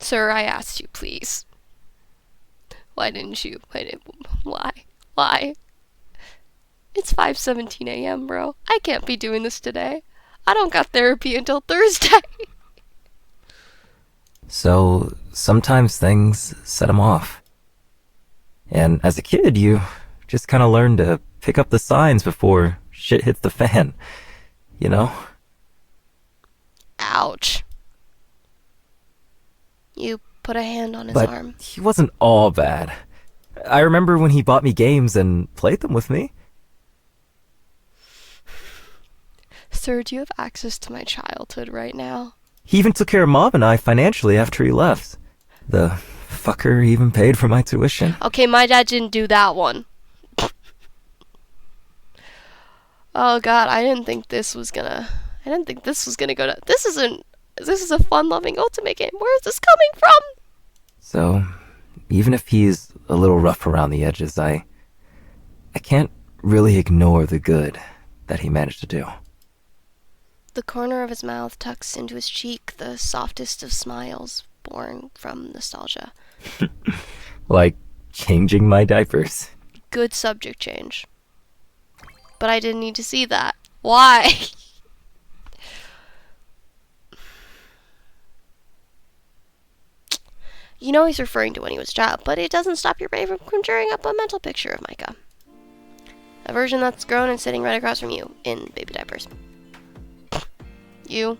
Sir, I asked you, please. Why didn't you? Why? It's 5:17 a.m., bro. I can't be doing this today. I don't got therapy until Thursday. So, sometimes things set him off. And as a kid, you just kind of learn to pick up the signs before shit hits the fan. You know? Ouch. You put a hand on his But arm. he wasn't all bad. I remember when he bought me games and played them with me. Sir, do you have access to my childhood right now? He even took care of Mom and I financially after he left. The fucker even paid for my tuition. Okay, my dad didn't do that one. Oh god, I didn't think this was gonna go to... This is a fun-loving ultimate game. Where is this coming from? So, even if he's a little rough around the edges, I can't really ignore the good that he managed to do. The corner of his mouth tucks into his cheek, the softest of smiles born from nostalgia. Like changing my diapers. Good subject change. But I didn't need to see that. Why? You know he's referring to when he was a child, but it doesn't stop your brain from conjuring up a mental picture of Micah. A version that's grown and sitting right across from you in baby diapers. You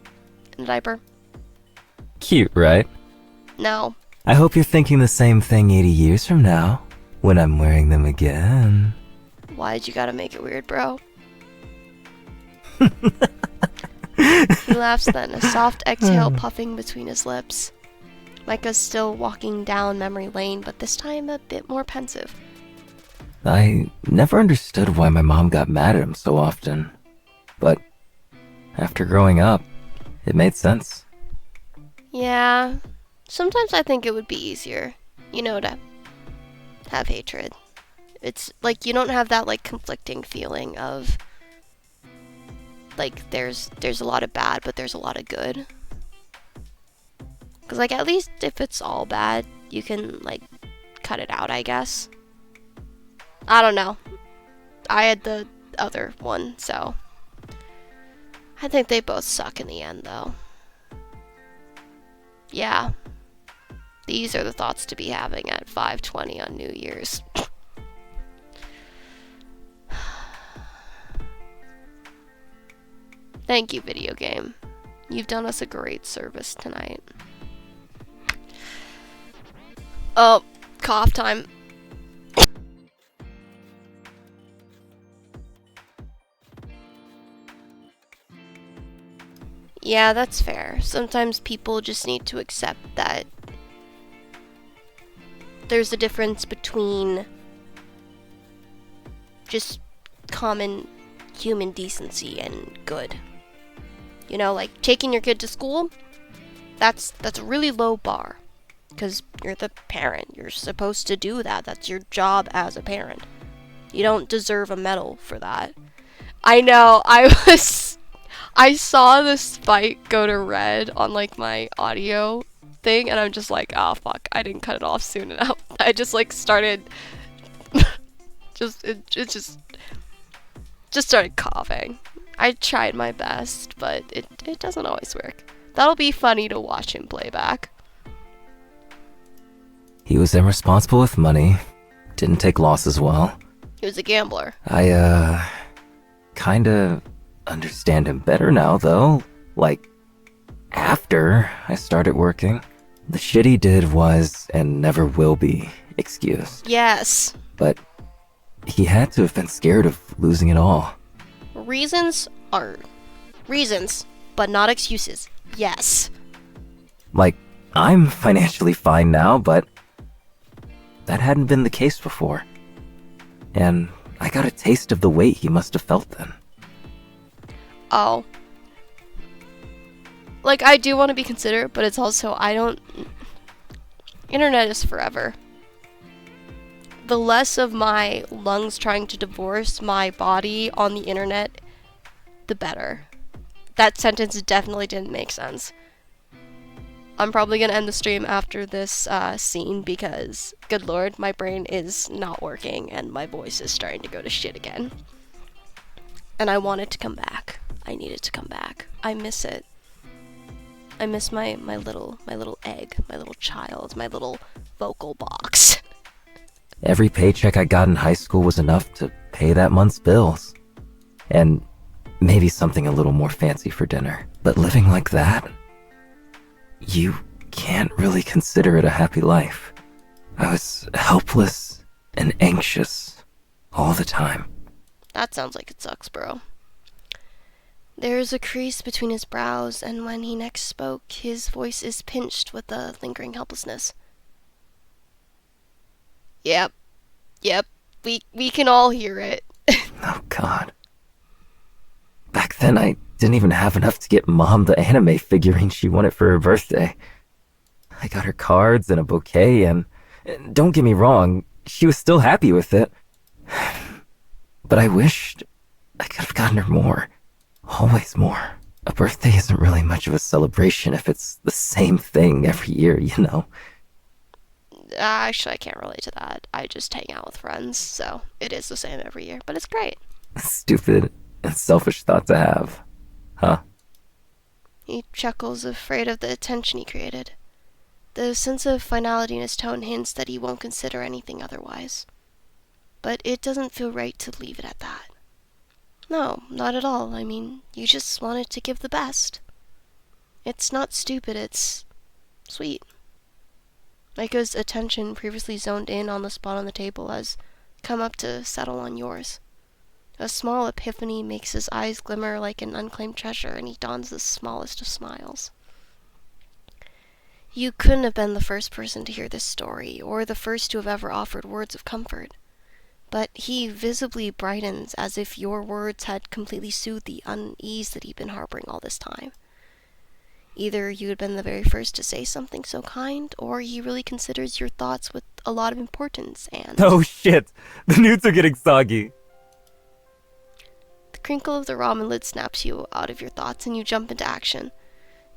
in a diaper? Cute, right? No. I hope you're thinking the same thing 80 years from now, when I'm wearing them again. Why'd you gotta make it weird, bro? He laughs then, a soft exhale puffing between his lips. Micah's still walking down memory lane, but this time a bit more pensive. I never understood why my mom got mad at him so often. But after growing up, it made sense. Yeah, sometimes I think it would be easier, to have hatred. It's like you don't have that conflicting feeling of there's a lot of bad, but there's a lot of good. Because at least if it's all bad, you can cut it out, I guess. I don't know. I had the other one, so I think they both suck in the end, though. Yeah. These are the thoughts to be having at 5:20 on New Year's. Thank you, video game. You've done us a great service tonight. Oh, cough time. Yeah, that's fair. Sometimes people just need to accept that there's a difference between just common human decency and good. Taking your kid to school, that's a really low bar. Because you're the parent. You're supposed to do that. That's your job as a parent. You don't deserve a medal for that. I know, I saw the spike go to red on my audio thing, and I'm just oh fuck, I didn't cut it off soon enough. I just started just started coughing. I tried my best, but it doesn't always work. That'll be funny to watch him play back. He was irresponsible with money, didn't take losses well. He was a gambler. I, kinda understand him better now, though. After I started working. The shit he did was, and never will be, excused. Yes. But he had to have been scared of losing it all. Reasons are reasons, but not excuses. Yes. I'm financially fine now, but that hadn't been the case before. And I got a taste of the weight he must have felt then. Oh. I do want to be considerate, but it's also, internet is forever. The less of my lungs trying to divorce my body on the internet, the better. That sentence definitely didn't make sense. I'm probably gonna end the stream after this scene because, good lord, my brain is not working and my voice is starting to go to shit again. And I want it to come back. I need it to come back. I miss it. I miss my little egg, my little child, my little vocal box. Every paycheck I got in high school was enough to pay that month's bills. And maybe something a little more fancy for dinner. But living like that, you can't really consider it a happy life. I was helpless and anxious all the time. That sounds like it sucks, bro. There is a crease between his brows, and when he next spoke, his voice is pinched with a lingering helplessness. Yep. We can all hear it. Oh god. Back then I didn't even have enough to get Mom the anime figurine she wanted for her birthday. I got her cards and a bouquet and Don't get me wrong, she was still happy with it. But I wished I could have gotten her more. Always more. A birthday isn't really much of a celebration if it's the same thing every year, you know? Actually, I can't relate to that. I just hang out with friends, so it is the same every year, but it's great. Stupid and selfish thought to have. Huh? He chuckles, afraid of the attention he created. The sense of finality in his tone hints that he won't consider anything otherwise. But it doesn't feel right to leave it at that. No, not at all. I mean, you just wanted to give the best. It's not stupid, it's sweet. Maiko's attention, previously zoned in on the spot on the table, has come up to settle on yours. A small epiphany makes his eyes glimmer like an unclaimed treasure, and he dons the smallest of smiles. You couldn't have been the first person to hear this story, or the first to have ever offered words of comfort. But he visibly brightens as if your words had completely soothed the unease that he'd been harboring all this time. Either you had been the very first to say something so kind, or he really considers your thoughts with a lot of importance, and... Oh shit! The nudes are getting soggy! The crinkle of the ramen lid snaps you out of your thoughts, and you jump into action,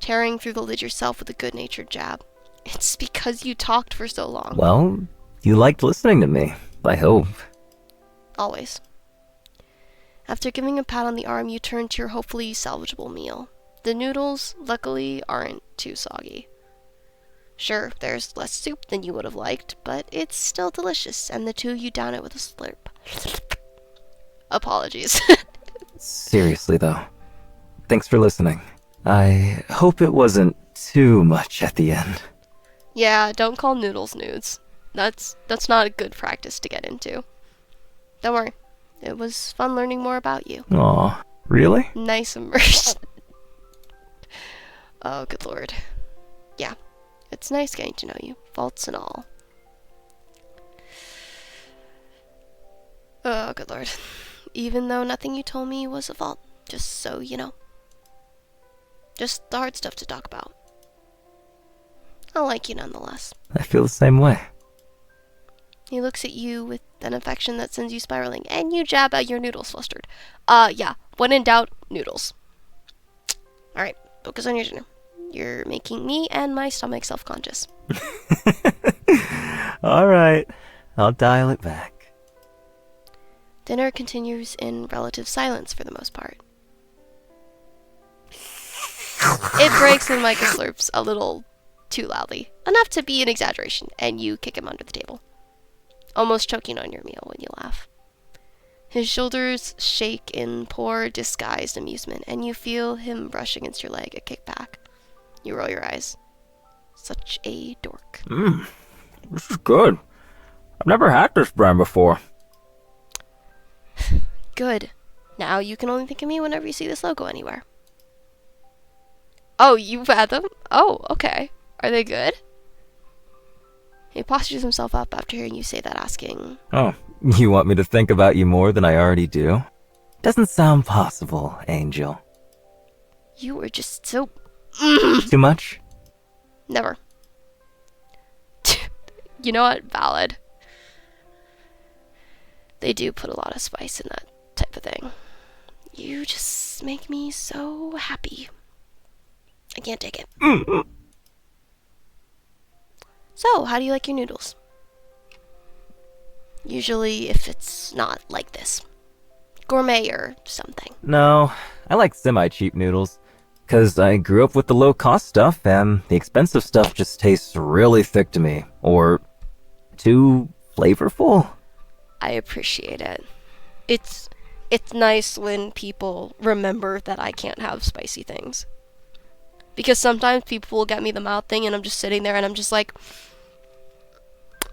tearing through the lid yourself with a good-natured jab. It's because you talked for so long. Well, you liked listening to me, I hope. Always. After giving a pat on the arm, you turn to your hopefully salvageable meal. The noodles, luckily, aren't too soggy. Sure, there's less soup than you would have liked, but it's still delicious, and the two of you down it with a slurp. Apologies. Seriously, though. Thanks for listening. I hope it wasn't too much at the end. Yeah, don't call noodles nudes. That's not a good practice to get into. Don't worry. It was fun learning more about you. Aw, really? Nice immersion. Oh, good lord. Yeah, it's nice getting to know you, faults and all. Oh, good lord. Even though nothing you told me was a fault, just so you know. Just the hard stuff to talk about. I like you nonetheless. I feel the same way. He looks at you with an affection that sends you spiraling, and you jab at your noodles flustered. Yeah, when in doubt, noodles. Alright, focus on your dinner. You're making me and my stomach self-conscious. Alright, I'll dial it back. Dinner continues in relative silence for the most part. It breaks when Micah slurps a little too loudly, enough to be an exaggeration, and you kick him under the table, almost choking on your meal when you laugh. His shoulders shake in poor, disguised amusement, and you feel him brush against your leg, a kickback. You roll your eyes. Such a dork. This is good. I've never had this brand before. Good. Now you can only think of me whenever you see this logo anywhere. Oh, you've had them? Oh, okay. Are they good? He postures himself up after hearing you say that, asking, Oh, you want me to think about you more than I already do? Doesn't sound possible, Angel. You were just so... Too much? Never. You know what? Valid. They do put a lot of spice in that type of thing. You just make me so happy. I can't take it. So, how do you like your noodles? Usually, if it's not like this. Gourmet or something. No, I like semi-cheap noodles. 'Cause I grew up with the low-cost stuff, and the expensive stuff just tastes really thick to me. Or too flavorful. I appreciate it. It's nice when people remember that I can't have spicy things. Because sometimes people will get me the mouth thing and I'm just sitting there and I'm just like...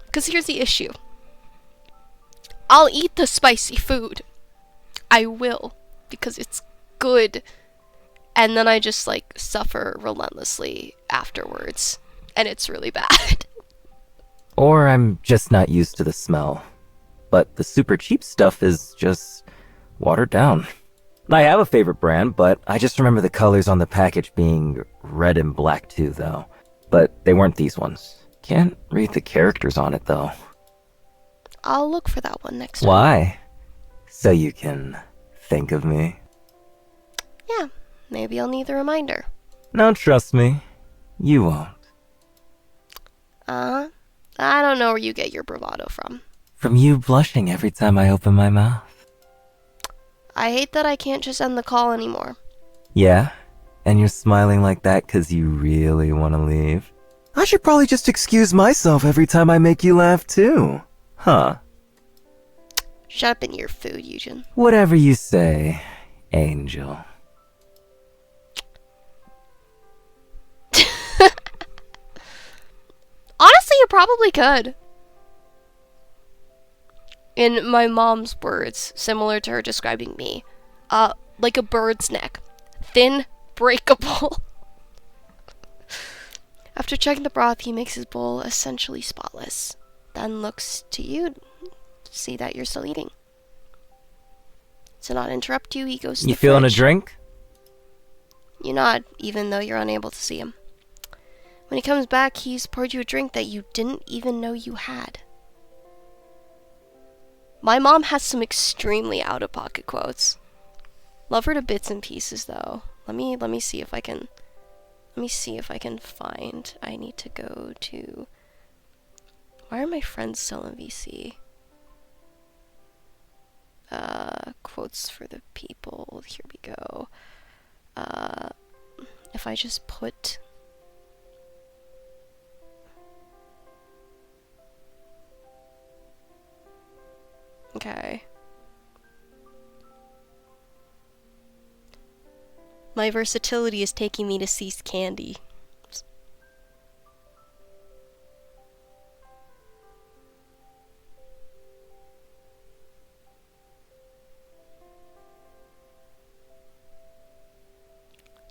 Because here's the issue. I'll eat the spicy food. I will. Because it's good. And then I just like suffer relentlessly afterwards. And it's really bad. Or I'm just not used to the smell. But the super cheap stuff is just watered down. I have a favorite brand, but I just remember the colors on the package being red and black too, though. But they weren't these ones. Can't read the characters on it, though. I'll look for that one next time. Why? So you can think of me? Yeah, maybe I'll need the reminder. No, trust me. You won't. I don't know where you get your bravado from. From you blushing every time I open my mouth. I hate that I can't just end the call anymore. Yeah? And you're smiling like that 'cause you really want to leave? I should probably just excuse myself every time I make you laugh too. Huh? Shut up and eat your food, Eugen. Whatever you say, Angel. Honestly, you probably could. In my mom's words, similar to her describing me, like a bird's neck. Thin, breakable. After checking the broth, he makes his bowl essentially spotless. Then looks to you to see that you're still eating. To not interrupt you, he goes to the fridge. You feeling a drink? You nod, even though you're unable to see him. When he comes back, he's poured you a drink that you didn't even know you had. My mom has some extremely out-of-pocket quotes. Love her to bits and pieces, though. Let me see if I can. Let me see if I can find. I need to go to. Why are my friends still in VC? Quotes for the people. Here we go. If I just put. Okay. My versatility is taking me to Cease Candy.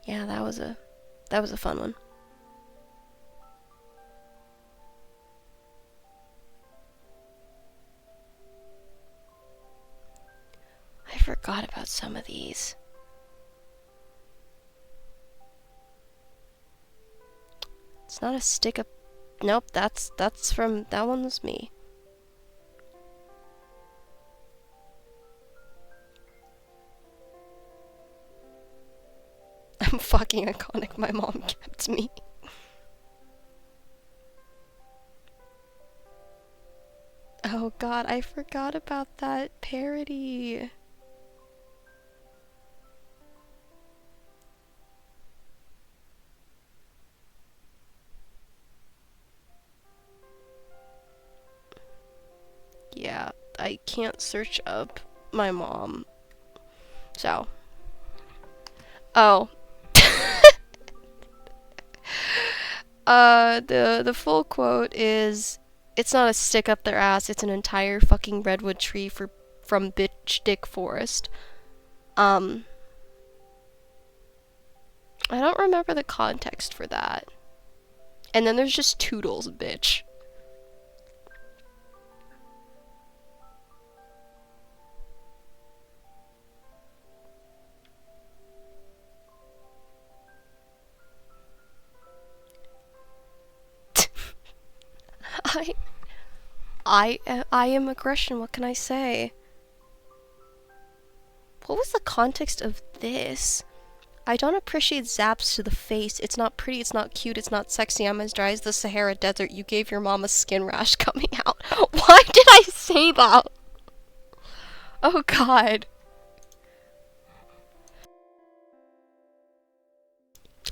Yeah, that was a fun one. I forgot about some of these. It's not a stick up. Nope, that's from that one was me. I'm fucking iconic. My mom kept me. Oh god, I forgot about that parody. Yeah, I can't search up my mom. So. Oh. The full quote is, it's not a stick up their ass, it's an entire fucking redwood tree from Bitch Dick Forest. I don't remember the context for that. And then there's just Toodles, bitch. I am aggression, what can I say? What was the context of this? I don't appreciate zaps to the face. It's not pretty, it's not cute, it's not sexy. I'm as dry as the Sahara Desert. You gave your mom a skin rash coming out. Why did I say that? Oh god.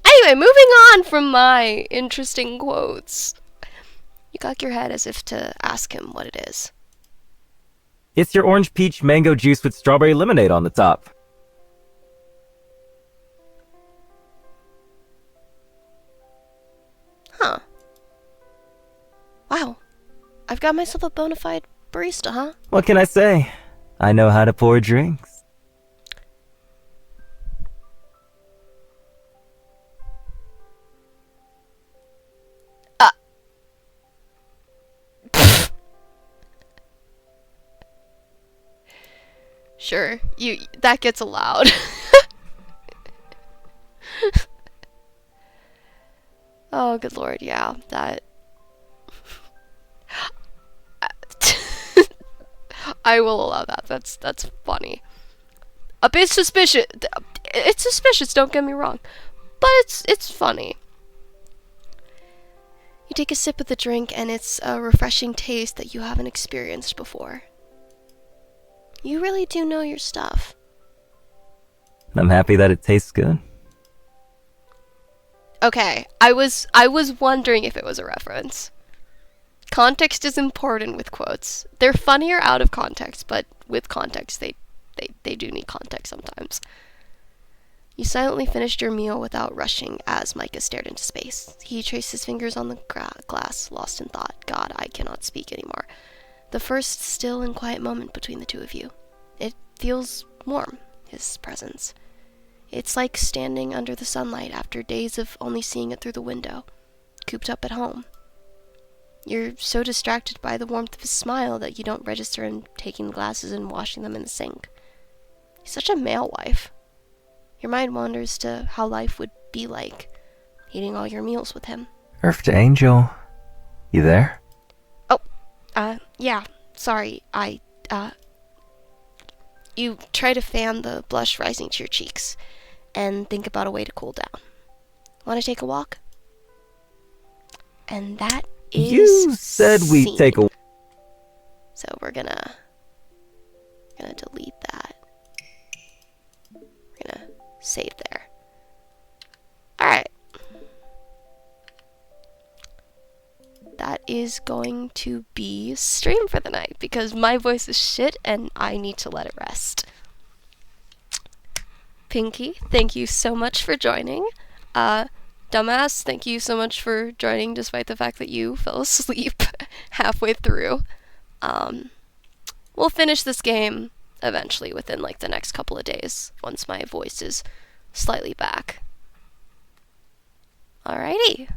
Anyway, moving on from my interesting quotes. You cock your head as if to ask him what it is. It's your orange peach mango juice with strawberry lemonade on the top. Huh. Wow. I've got myself a bona fide barista, huh? What can I say? I know how to pour drinks. Sure, that gets allowed. Oh, good lord, yeah, that... I will allow that. That's funny. A bit suspicious. It's suspicious, don't get me wrong. But it's funny. You take a sip of the drink, and it's a refreshing taste that you haven't experienced before. You really do know your stuff. I'm happy that it tastes good. Okay, I was wondering if it was a reference. Context is important with quotes. They're funnier out of context, but with context, they do need context sometimes. You silently finished your meal without rushing as Micah stared into space. He traced his fingers on the glass, lost in thought. God, I cannot speak anymore. The first still and quiet moment between the two of you. It feels warm, his presence. It's like standing under the sunlight after days of only seeing it through the window, cooped up at home. You're so distracted by the warmth of his smile that you don't register him taking the glasses and washing them in the sink. He's such a male wife. Your mind wanders to how life would be like, eating all your meals with him. Earth Angel, you there? Oh, yeah, sorry, You try to fan the blush rising to your cheeks, and think about a way to cool down. Want to take a walk? And that is You said we'd scene. take a... So we're gonna delete that. We're gonna save there. Alright. That is going to be stream for the night, because my voice is shit and I need to let it rest. Pinky, thank you so much for joining. Dumbass, thank you so much for joining despite the fact that you fell asleep halfway through. We'll finish this game eventually within like the next couple of days once my voice is slightly back. Alrighty.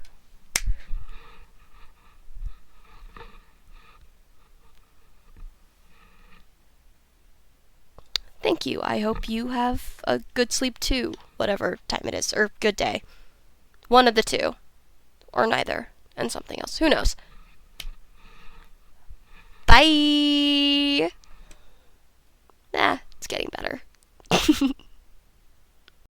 Thank you. I hope you have a good sleep too, whatever time it is, or good day. One of the two. Or neither. And something else. Who knows? Bye! It's getting better.